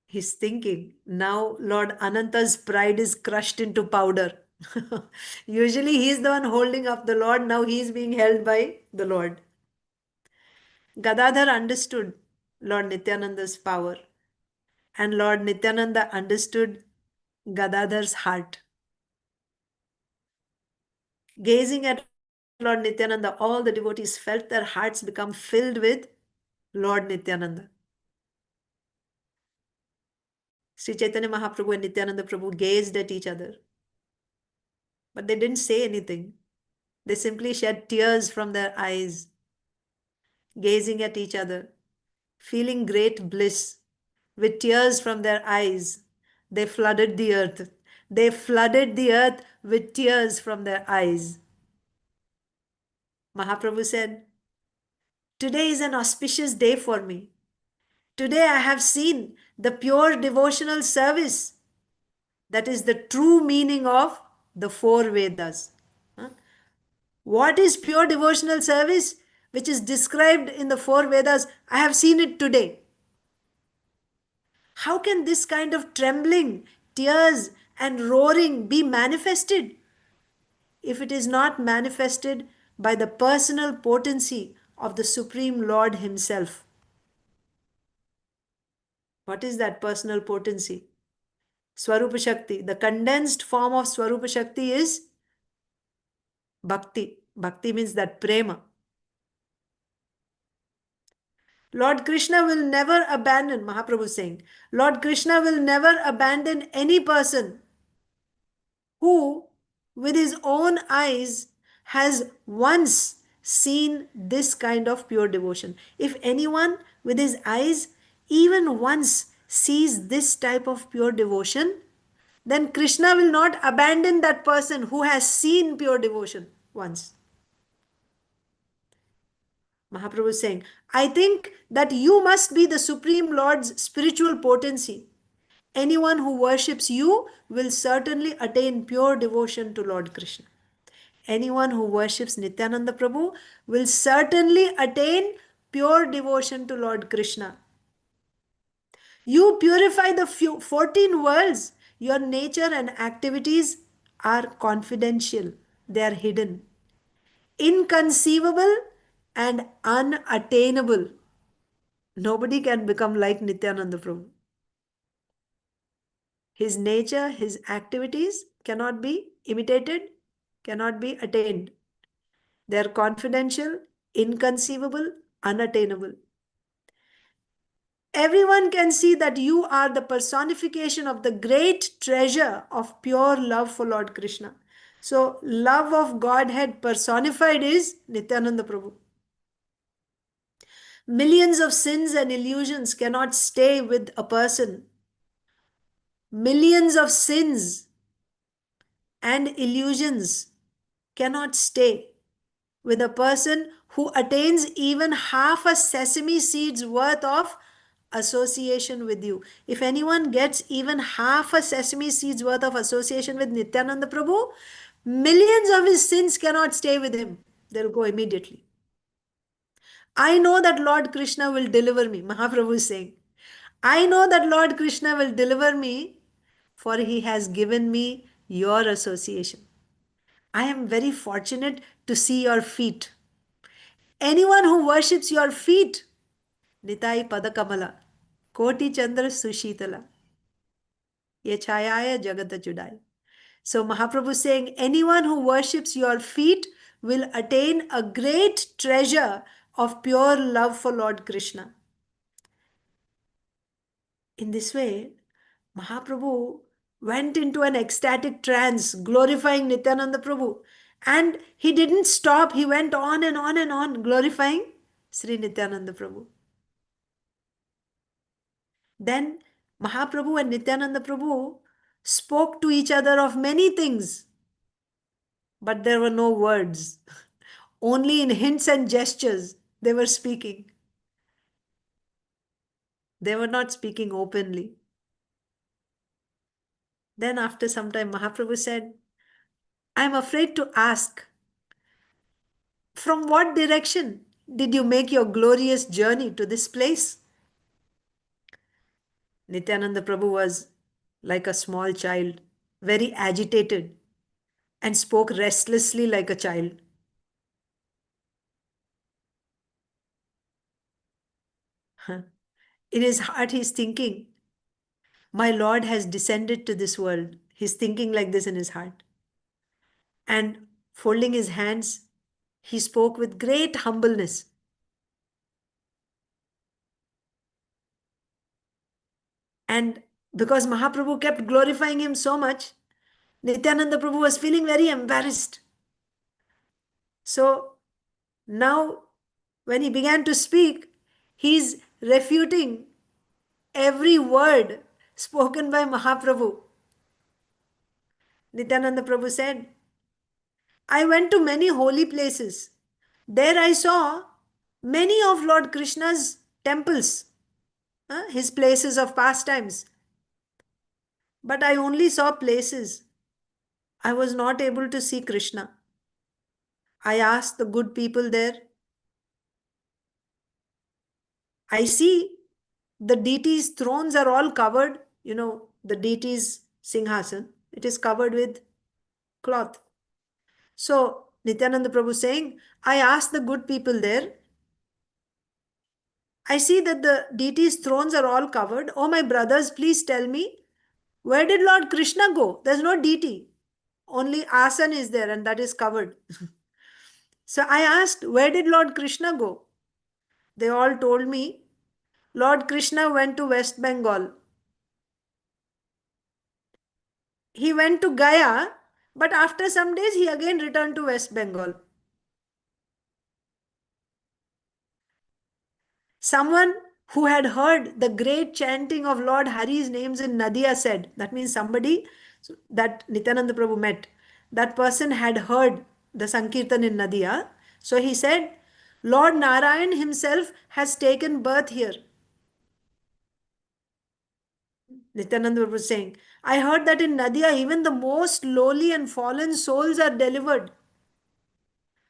he's thinking, now Lord Ananta's pride is crushed into powder. Usually he's the one holding up the Lord, now he's being held by the Lord. Gadadhar understood Lord Nityananda's power, and Lord Nityananda understood Gadadhar's heart. Gazing at Lord Nityananda, all the devotees felt their hearts become filled with Lord Nityananda. Sri Chaitanya Mahaprabhu and Nityananda Prabhu gazed at each other, but they didn't say anything. They simply shed tears from their eyes, gazing at each other. feeling great bliss. With tears from their eyes, they flooded the earth. They flooded the earth with tears from their eyes. Mahaprabhu said, "Today is an auspicious day for me. Today I have seen the pure devotional service. That is the true meaning of the four Vedas." Huh? What is pure devotional service, which is described in the four Vedas? I have seen it today. How can this kind of trembling, tears, and roaring be manifested if it is not manifested by the personal potency of the Supreme Lord Himself? What is that personal potency? Swarupa Shakti. The condensed form of Swarupa Shakti is Bhakti. Bhakti means that prema. Lord Krishna will never abandon, Mahaprabhu is saying, Lord Krishna will never abandon any person who, with his own eyes, has once seen this kind of pure devotion. If anyone with his eyes even once sees this type of pure devotion, then Krishna will not abandon that person who has seen pure devotion once. Mahaprabhu is saying, I think that you must be the Supreme Lord's spiritual potency. Anyone who worships you will certainly attain pure devotion to Lord Krishna. Anyone who worships Nityananda Prabhu will certainly attain pure devotion to Lord Krishna. You purify the 14 worlds. Your nature and activities are confidential, they are hidden, inconceivable, and unattainable. Nobody can become like Nityananda Prabhu. His nature, his activities cannot be imitated, cannot be attained. They are confidential, inconceivable, unattainable. Everyone can see that you are the personification of the great treasure of pure love for Lord Krishna. So, love of Godhead personified is Nityananda Prabhu. Millions of sins and illusions cannot stay with a person. Millions of sins and illusions cannot stay with a person who attains even half a sesame seed's worth of association with you. If anyone gets even half a sesame seed's worth of association with Nityananda Prabhu, millions of his sins cannot stay with him. They'll go immediately. I know that Lord Krishna will deliver me, Mahaprabhu is saying. I know that Lord Krishna will deliver me, for he has given me your association. I am very fortunate to see your feet. Anyone who worships your feet, Nitai Padakamala, Koti Chandra Sushitala, Ye Chayaya Jagata Judai. So Mahaprabhu is saying, anyone who worships your feet will attain a great treasure of pure love for Lord Krishna. In this way, Mahaprabhu went into an ecstatic trance, glorifying Nityananda Prabhu. And he didn't stop, he went on and on and on, glorifying Sri Nityananda Prabhu. Then Mahaprabhu and Nityananda Prabhu spoke to each other of many things, but there were no words. Only in hints and gestures they were speaking. They were not speaking openly. Then after some time, Mahaprabhu said, I am afraid to ask, from what direction did you make your glorious journey to this place? Nityananda Prabhu was like a small child, very agitated, and spoke restlessly like a child. In his heart, he's thinking, my Lord has descended to this world. He's thinking like this in his heart. And folding his hands, he spoke with great humbleness. And because Mahaprabhu kept glorifying him so much, Nityananda Prabhu was feeling very embarrassed. So now, when he began to speak, he's refuting every word spoken by Mahaprabhu. Nityananda Prabhu said, I went to many holy places. There I saw many of Lord Krishna's temples, his places of pastimes. But I only saw places. I was not able to see Krishna. I asked the good people there. I see the deities' thrones are all covered. The deities' singhasan. It is covered with cloth. So Nityananda Prabhu saying, I asked the good people there. I see that the deities' thrones are all covered. Oh, my brothers, please tell me, where did Lord Krishna go? There's no deity. Only asan is there and that is covered. So I asked, where did Lord Krishna go? They all told me, Lord Krishna went to West Bengal. He went to Gaya, but after some days he again returned to West Bengal. Someone who had heard the great chanting of Lord Hari's names in Nadia said, that means somebody that Nityananda Prabhu met, that person had heard the Sankirtan in Nadia. So he said, Lord Narayan himself has taken birth here. Nityananda was saying, I heard that in Nadia even the most lowly and fallen souls are delivered.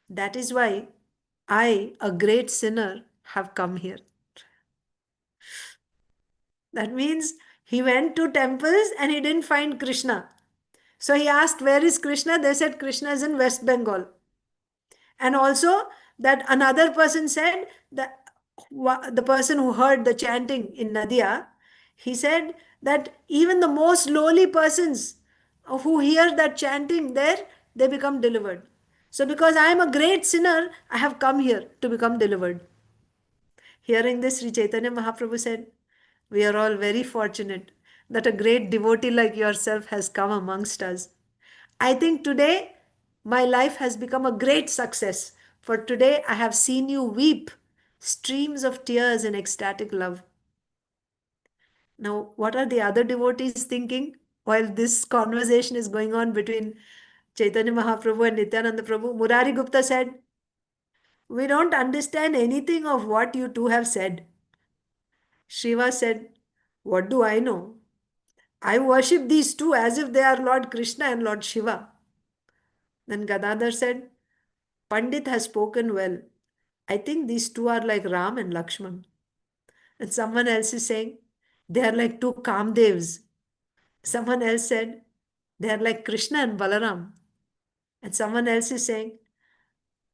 That is why I, a great sinner, have come here. That means he went to temples and he didn't find Krishna. So he asked, where is Krishna? They said, Krishna is in West Bengal. And also, that another person said that the person who heard the chanting in Nadia, he said that even the most lowly persons who hear that chanting there, they become delivered. So because I am a great sinner, I have come here to become delivered. Hearing this, Sri Chaitanya Mahaprabhu said, we are all very fortunate that a great devotee like yourself has come amongst us. I think today my life has become a great success, for today I have seen you weep streams of tears in ecstatic love. Now, what are the other devotees thinking while this conversation is going on between Chaitanya Mahaprabhu and Nityananda Prabhu? Murari Gupta said, we don't understand anything of what you two have said. Shiva said, what do I know? I worship these two as if they are Lord Krishna and Lord Shiva. Then Gadadhar said, Pandit has spoken well. I think these two are like Ram and Lakshman. And someone else is saying, they are like two Kamdevs. Someone else said, they are like Krishna and Balaram. And someone else is saying,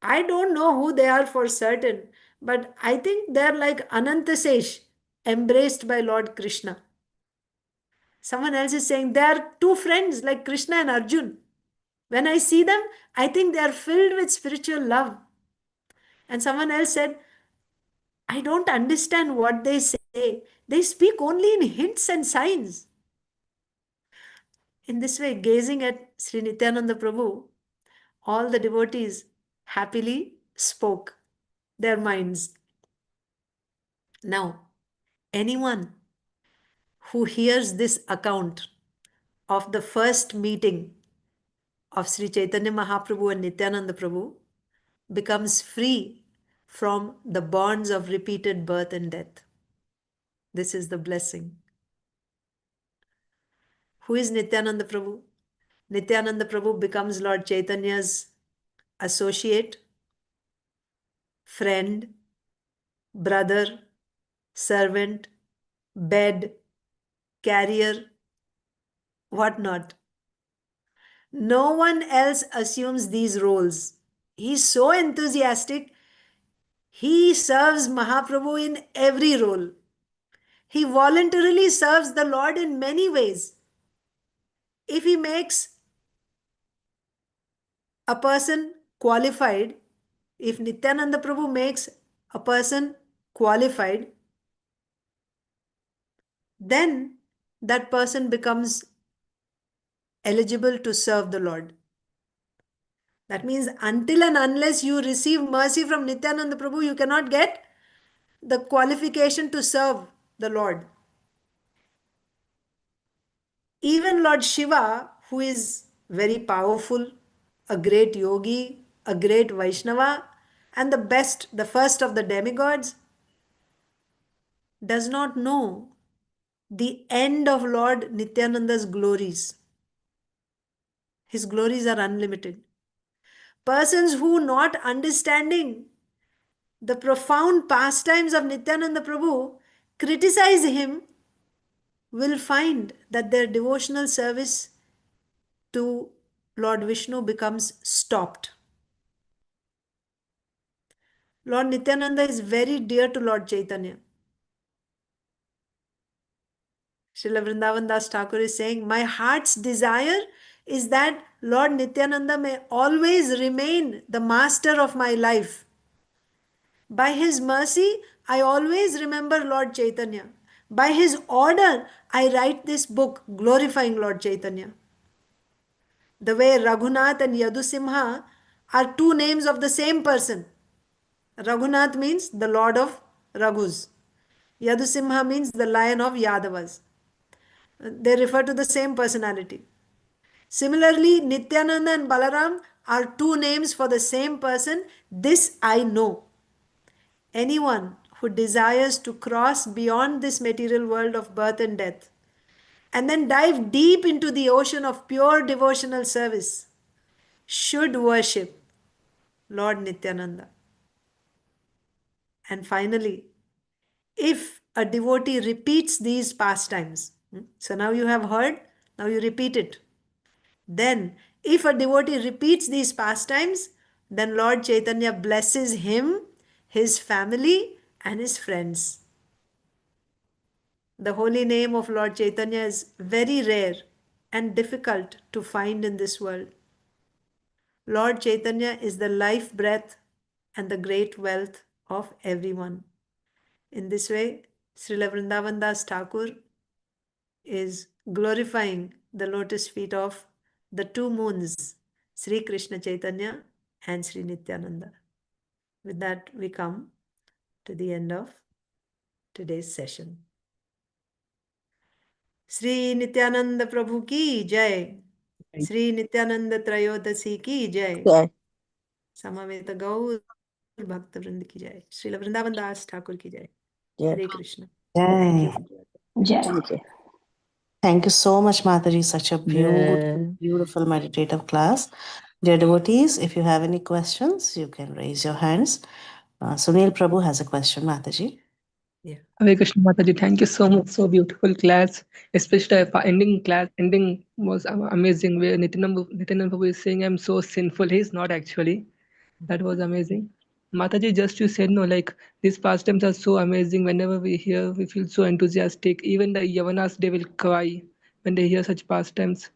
I don't know who they are for certain, but I think they are like Anantasesh, embraced by Lord Krishna. Someone else is saying, they are two friends like Krishna and Arjun. When I see them, I think they are filled with spiritual love. And someone else said, I don't understand what they say. They speak only in hints and signs. In this way, gazing at Sri Nityananda Prabhu, all the devotees happily spoke their minds. Now, anyone who hears this account of the first meeting of Sri Chaitanya Mahaprabhu and Nityananda Prabhu becomes free from the bonds of repeated birth and death. This is the blessing. Who is Nityananda Prabhu? Nityananda Prabhu becomes Lord Chaitanya's associate, friend, brother, servant, bed, carrier, whatnot. No one else assumes these roles. He's so enthusiastic. He serves Mahaprabhu in every role. He voluntarily serves the Lord in many ways. If he makes a person qualified, if Nityananda Prabhu makes a person qualified, then that person becomes eligible to serve the Lord. That means until and unless you receive mercy from Nityananda Prabhu, you cannot get the qualification to serve the Lord. Even Lord Shiva, who is very powerful, a great yogi, a great Vaishnava, and the best, the first of the demigods, does not know the end of Lord Nityananda's glories. His glories are unlimited. Persons who, not understanding the profound pastimes of Nityananda Prabhu, criticize him, will find that their devotional service to Lord Vishnu becomes stopped. Lord Nityananda is very dear to Lord Chaitanya. Srila Vrindavan Das Thakur is saying, my heart's desire is that Lord Nityananda may always remain the master of my life. By his mercy, I always remember Lord Chaitanya. By his order, I write this book glorifying Lord Chaitanya. The way Raghunath and Yadusimha are two names of the same person. Raghunath means the Lord of Raghus. Yadusimha means the lion of Yadavas. They refer to the same personality. Similarly, Nityananda and Balaram are two names for the same person. This I know. Anyone who desires to cross beyond this material world of birth and death and then dive deep into the ocean of pure devotional service should worship Lord Nityananda. And finally, if a devotee repeats these pastimes, so now you have heard, now you repeat it. Then, if a devotee repeats these pastimes, then Lord Chaitanya blesses him, his family, and his friends. The holy name of Lord Chaitanya is very rare and difficult to find in this world. Lord Chaitanya is the life breath and the great wealth of everyone. In this way, Srila Vrindavan Das Thakur is glorifying the lotus feet of the two moons, Sri Krishna Chaitanya and Sri Nityananda. With that, we come to the end of today's session. Sri Nityananda Prabhu ki jai. Sri Nityananda Trayodasi ki jai. Jai. Samaveta Gaur Bhakta Vrind ki jai. Srila Vrindavan Das Thakur ki jai. Jai. Hare Krishna. Thank you. Jai. Thank you. Thank you so much, Mataji. Such a beautiful, beautiful meditative class. Dear devotees, if you have any questions, you can raise your hands. Sunil Prabhu has a question, Mataji. Yeah. Hare Krishna Mataji, thank you so much. So beautiful class, especially ending was amazing. Where Nityananda Prabhu is saying, "I'm so sinful." He's not actually. That was amazing. Mataji, just you said no, like these pastimes are so amazing. Whenever we hear, we feel so enthusiastic. Even the Yavanas, they will cry when they hear such pastimes.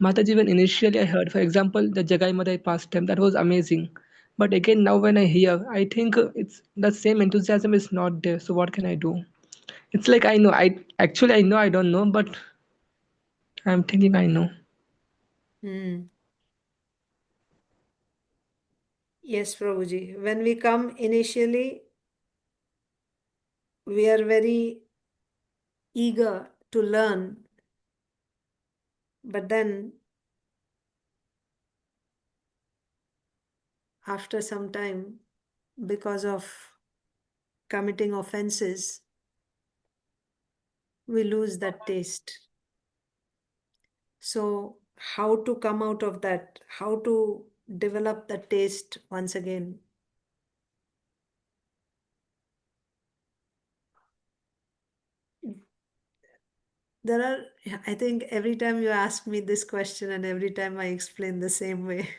Mataji, when initially I heard, for example, the Jagai Madai pastime, that was amazing. But again, now when I hear, I think it's the same enthusiasm is not there. So what can I do? It's like I know, I know I don't know, but I'm thinking I know. Yes, Prabhuji. When we come initially, we are very eager to learn, but then after some time, because of committing offenses, we lose that taste. So, how to come out of that? How to develop the taste once again? There are, I think every time you ask me this question and every time I explain the same way.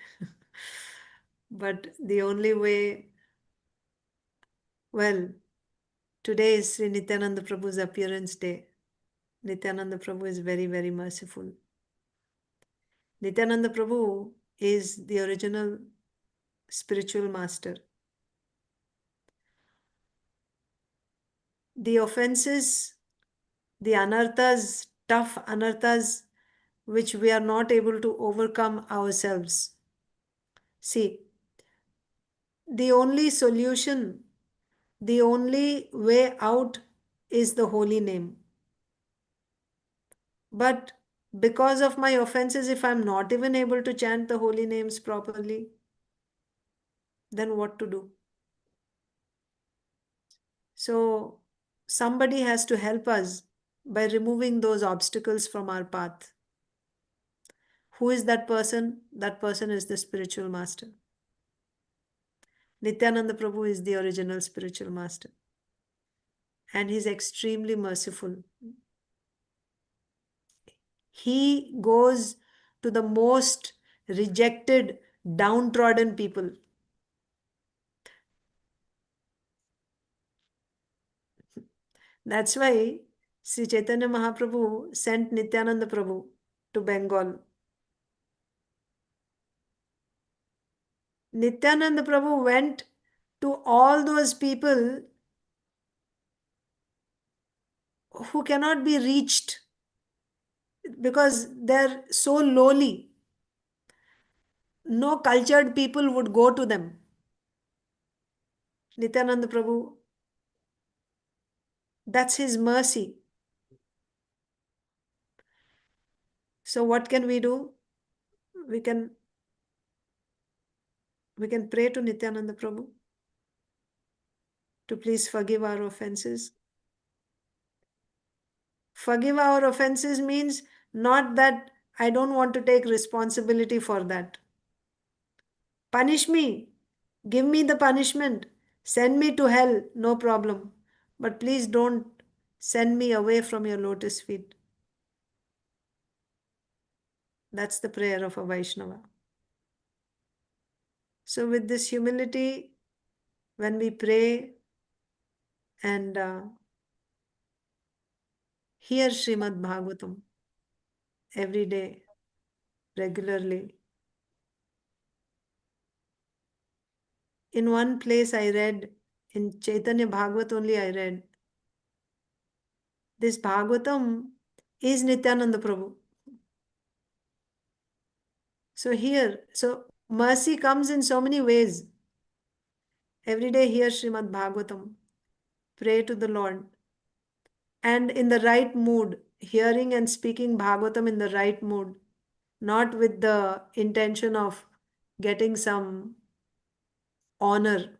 But the only way, well, today is Sri Nityananda Prabhu's appearance day. Nityananda Prabhu is very, very merciful. Nityananda Prabhu is the original spiritual master. The offenses, the anarthas, tough anarthas, which we are not able to overcome ourselves. See, the only solution the only way out is the holy name. But because of my offenses, if I'm not even able to chant the holy names properly, then what to do? So somebody has to help us by removing those obstacles from our path. Who is that person? That person is the spiritual master. Nityananda Prabhu is the original spiritual master. And he's extremely merciful. He goes to the most rejected, downtrodden people. That's why Sri Chaitanya Mahaprabhu sent Nityananda Prabhu to Bengal. Nityananda Prabhu went to all those people who cannot be reached because they're so lowly. No cultured people would go to them. Nityananda Prabhu, that's his mercy. So what can we do? We can pray to Nityananda Prabhu to please forgive our offenses. Forgive our offenses means not that I don't want to take responsibility for that. Punish me. Give me the punishment. Send me to hell. No problem. But please don't send me away from your lotus feet. That's the prayer of a Vaishnava. So with this humility, when we pray and hear Srimad Bhagavatam every day, regularly. In one place I read, in Chaitanya Bhagavat only I read, this Bhagavatam is Nityananda Prabhu. So mercy comes in so many ways. Every day hear Srimad Bhagavatam, pray to the Lord, and in the right mood, hearing and speaking Bhagavatam in the right mood, not with the intention of getting some honor,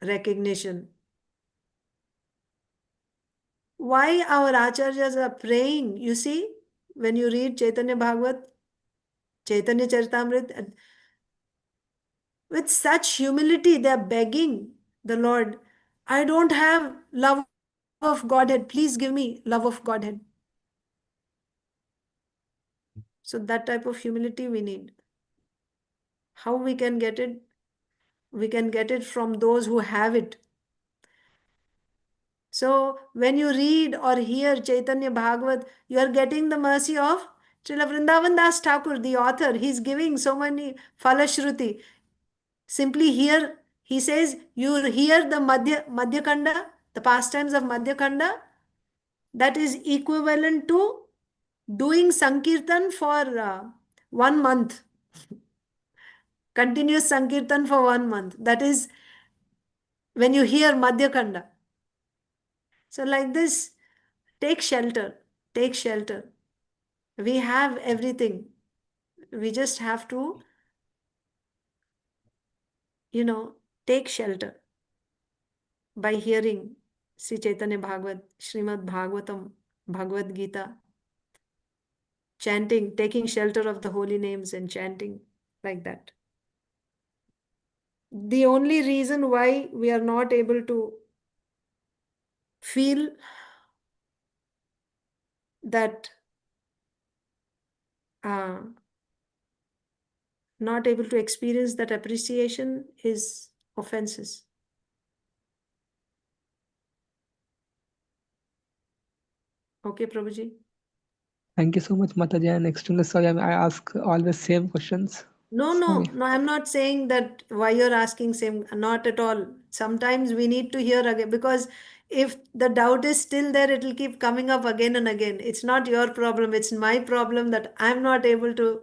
recognition. Why our acharyas are praying? You see, when you read Chaitanya Bhagavat, Chaitanya Charitamrita, with such humility, they are begging the Lord, I don't have love of Godhead. Please give me love of Godhead. So that type of humility we need. How we can get it? We can get it from those who have it. So when you read or hear Chaitanya Bhagavat, you are getting the mercy of Srila Vrindavan Das Thakur, the author. He's giving so many falashruti. Simply hear, he says, you hear the Madhya Kanda, the pastimes of Madhya Kanda, that is equivalent to doing Sankirtan for 1 month. Continuous Sankirtan for 1 month. That is when you hear Madhya Kanda. So like this, take shelter. Take shelter. We have everything. We just have to, take shelter by hearing Sri Chaitanya Bhagavat, Srimad Bhagavatam, Bhagavad Gita, chanting, taking shelter of the holy names and chanting like that. The only reason why we are not able to feel that, not able to experience that appreciation is offenses. Okay, Prabhuji? Thank you so much, Mataji. And extremely sorry, I ask all the same questions. No, I'm not saying that why you're asking same, not at all. Sometimes we need to hear again, because if the doubt is still there, it will keep coming up again and again. It's not your problem, it's my problem that I'm not able to,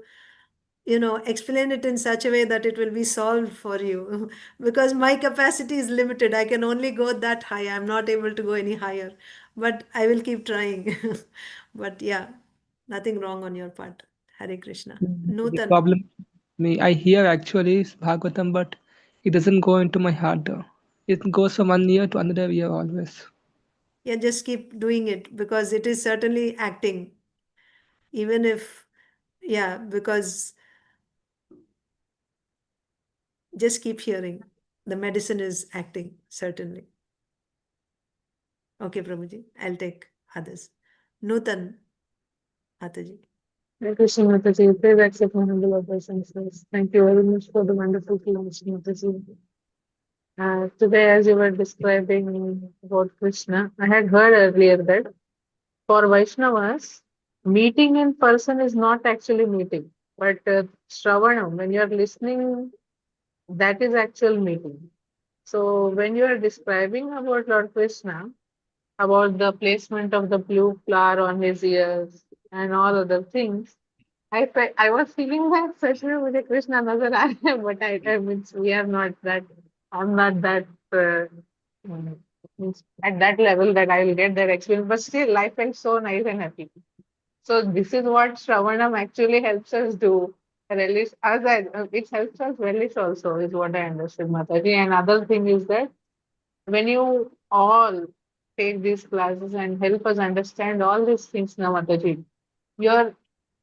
explain it in such a way that it will be solved for you. Because my capacity is limited. I can only go that high. I'm not able to go any higher. But I will keep trying. But yeah, nothing wrong on your part. Hare Krishna. The Nutan. problem, me, I hear actually Bhagavatam, but it doesn't go into my heart. It goes from one ear to another ear always. Yeah, just keep doing it because it is certainly acting. Even if, yeah, because just keep hearing. The medicine is acting, certainly. Okay, Prabhuji, I'll take others. Nutan, Mataji. Hare Krishna Mataji, please accept my humble obeisances. Thank you very much for the wonderful class, Mataji. Today, as you were describing about Krishna, I had heard earlier that for Vaishnavas, meeting in person is not actually meeting, but Shravanam, when you are listening, that is actual meeting. So, when you are describing about Lord Krishna, about the placement of the blue flower on his ears and all other things, I was feeling that Sachna Mujhe Krishna nazar aa raha hai, but I means we are not that. I'm not that means at that level that I will get that experience. But still, life felt so nice and happy. So this is what Shravanam actually helps us do. Relish us, it helps us relish also is what I understood, Mataji. And other thing is that when you all take these classes and help us understand all these things now, Mataji, you're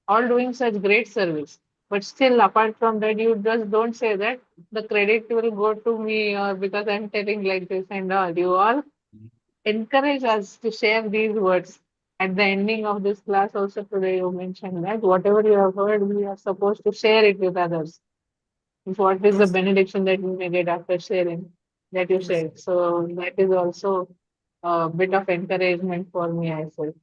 all doing such great service. But still, apart from that, you just don't say that the credit will go to me or because I'm telling like this and all. You all encourage us to share these words. At the ending of this class, also today, you mentioned that whatever you have heard, we are supposed to share it with others. What is the Yes, benediction that we may get after sharing that you yes. shared? So that is also a bit of encouragement for me, I feel.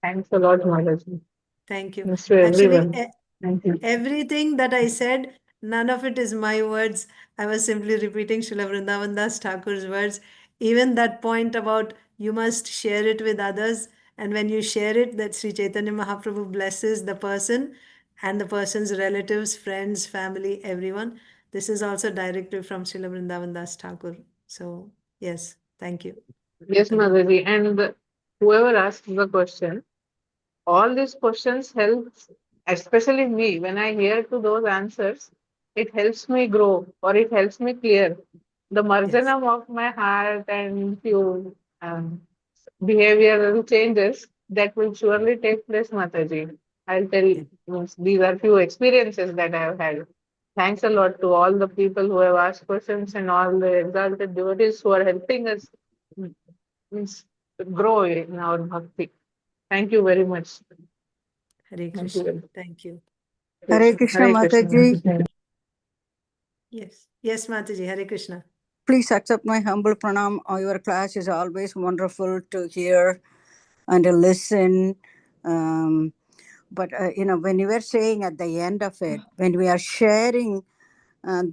Thanks a lot, Mataji. Thank you. Thanks to Actually, everyone. Thank you. everything that I said, none of it is my words. I was simply repeating Srila Vrindavan Das Thakur's words. Even that point about you must share it with others, and when you share it, that Sri Chaitanya Mahaprabhu blesses the person and the person's relatives, friends, family, everyone. This is also directly from Srila Vrindavan Das Thakur. So, yes, thank you. Yes, Nutan. Madhavi. And whoever asked the question, all these questions helps, especially me, when I hear to those answers, it helps me grow or it helps me clear the Yes, marjanam of my heart and few behavioral changes that will surely take place, Mataji. I'll tell yeah. you, these are few experiences that I have had. Thanks a lot to all the people who have asked questions and all the exalted devotees who are helping us means, grow in our bhakti. Thank you very much. Hare Thank you. Krishna. Thank you. Hare Krishna Hare Krishna. Mataji. Yes, yes, Mataji. Hare Krishna. Please accept my humble pranam. Your class is always wonderful to hear and to listen. But when you were saying at the end of it, when we are sharing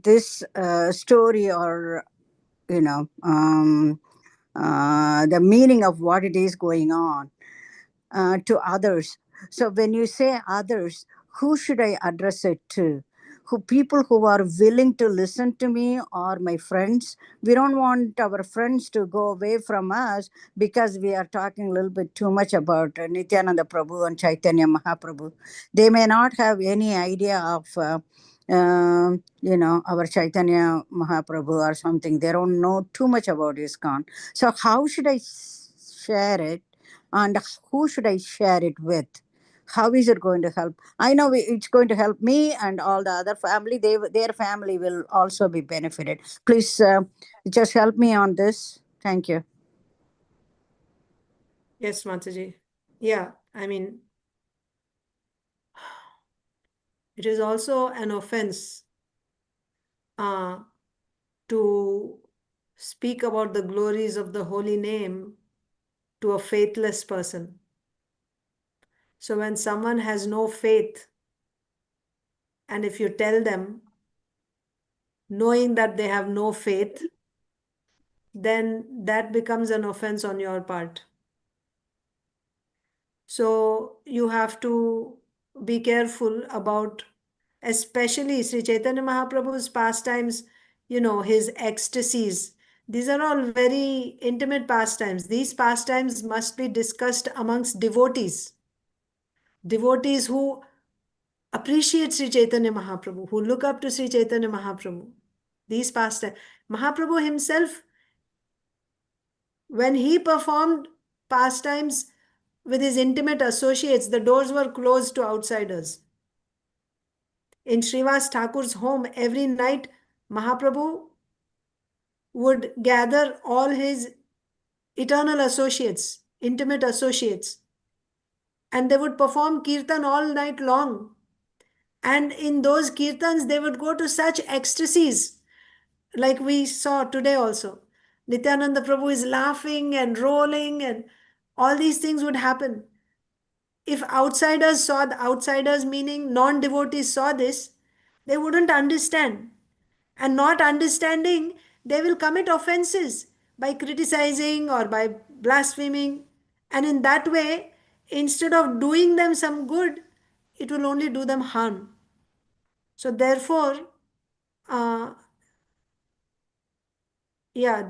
this story or the meaning of what it is going on to others. So when you say others, who should I address it to? Who people who are willing to listen to me or my friends? We don't want our friends to go away from us because we are talking a little bit too much about Nityananda Prabhu and Chaitanya Mahaprabhu. They may not have any idea of our Chaitanya Mahaprabhu or something. They don't know too much about ISKCON. So how should I share it? And who should I share it with? How is it going to help? I know it's going to help me and all the other family. Their family will also be benefited. Please just help me on this. Thank you. Yes, Mataji. Yeah, I mean, it is also an offense to speak about the glories of the holy name to a faithless person. So when someone has no faith, and if you tell them, knowing that they have no faith, then that becomes an offense on your part. So you have to be careful about especially Sri Chaitanya Mahaprabhu's pastimes, his ecstasies. These are all very intimate pastimes. These pastimes must be discussed amongst devotees. Devotees who appreciate Sri Chaitanya Mahaprabhu, who look up to Sri Chaitanya Mahaprabhu. These pastimes. Mahaprabhu himself, when he performed pastimes with his intimate associates, the doors were closed to outsiders. In Srivas Thakur's home, every night, Mahaprabhu would gather all his eternal associates, intimate associates, and they would perform kirtan all night long. And in those kirtans, they would go to such ecstasies, like we saw today also. Nityananda Prabhu is laughing and rolling, and all these things would happen. If outsiders meaning non-devotees saw this, they wouldn't understand. And not understanding, they will commit offenses by criticizing or by blaspheming. And in that way, instead of doing them some good, it will only do them harm. So therefore, the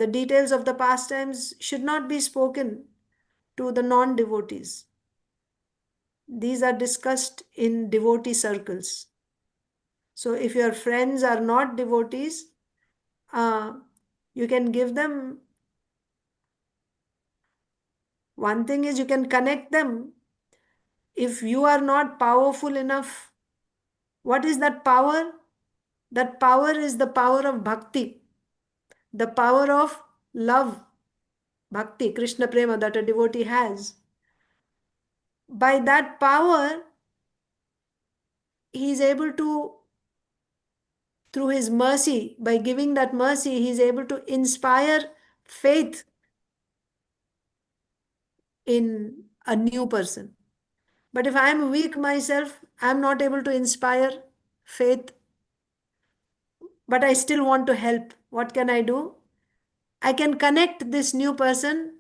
details of the pastimes should not be spoken to the non-devotees. These are discussed in devotee circles. So if your friends are not devotees, you can give them, one thing is you can connect them. If you are not powerful enough, what is that power? That power is the power of bhakti, the power of love, bhakti, Krishna prema that a devotee has. By that power, he is able to, through his mercy, by giving that mercy, he is able to inspire faith in a new person. But if I am weak myself, I am not able to inspire faith, but I still want to help. What can I do? I can connect this new person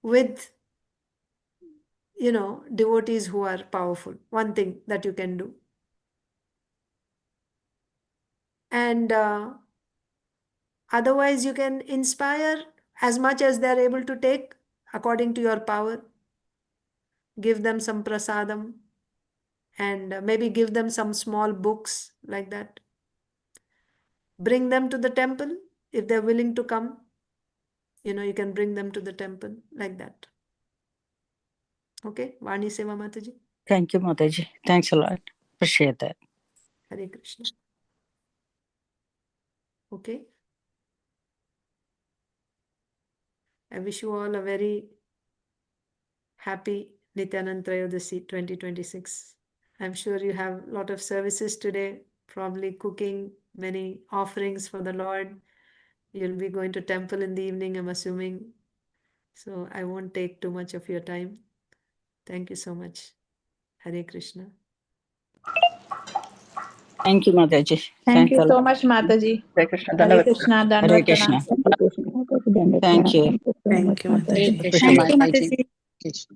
with, devotees who are powerful. One thing that you can do. And otherwise, you can inspire as much as they are able to take according to your power. Give them some prasadam and maybe give them some small books like that. Bring them to the temple if they're willing to come. You can bring them to the temple like that. Okay, Vani Seva Mataji. Thank you, Mataji. Thanks a lot. Appreciate that. Hare Krishna. Okay. I wish you all a very happy Nityananda Trayodasi 2026. I'm sure you have a lot of services today, probably cooking, many offerings for the Lord. You'll be going to temple in the evening, I'm assuming. So I won't take too much of your time. Thank you so much. Hare Krishna. Thank you, Mataji. Thank Thanks you a so lot. much, Mataji. Hare Krishna. Hare Dandavat. Krishna, Hare Dandavat Krishna. Pranam. Thank you. Thank you, Mataji. Appreciate Thank you, it. Mataji.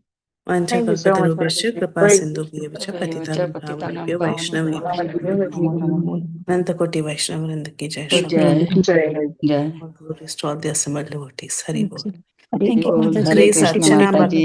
Vancha Thank you so much, kalpatarubhishya Mataji. kripa sindhubhya vicha patitanam pavanebhyo vaishnavebhyo Anantakoti Vaishnavarindaki ki Jai Shri Jai. Prabhupada. Jai. All glories to all the assembled devotees. Hari Bol. Thank you, Mataji. Grace Krishna Archana Mataji.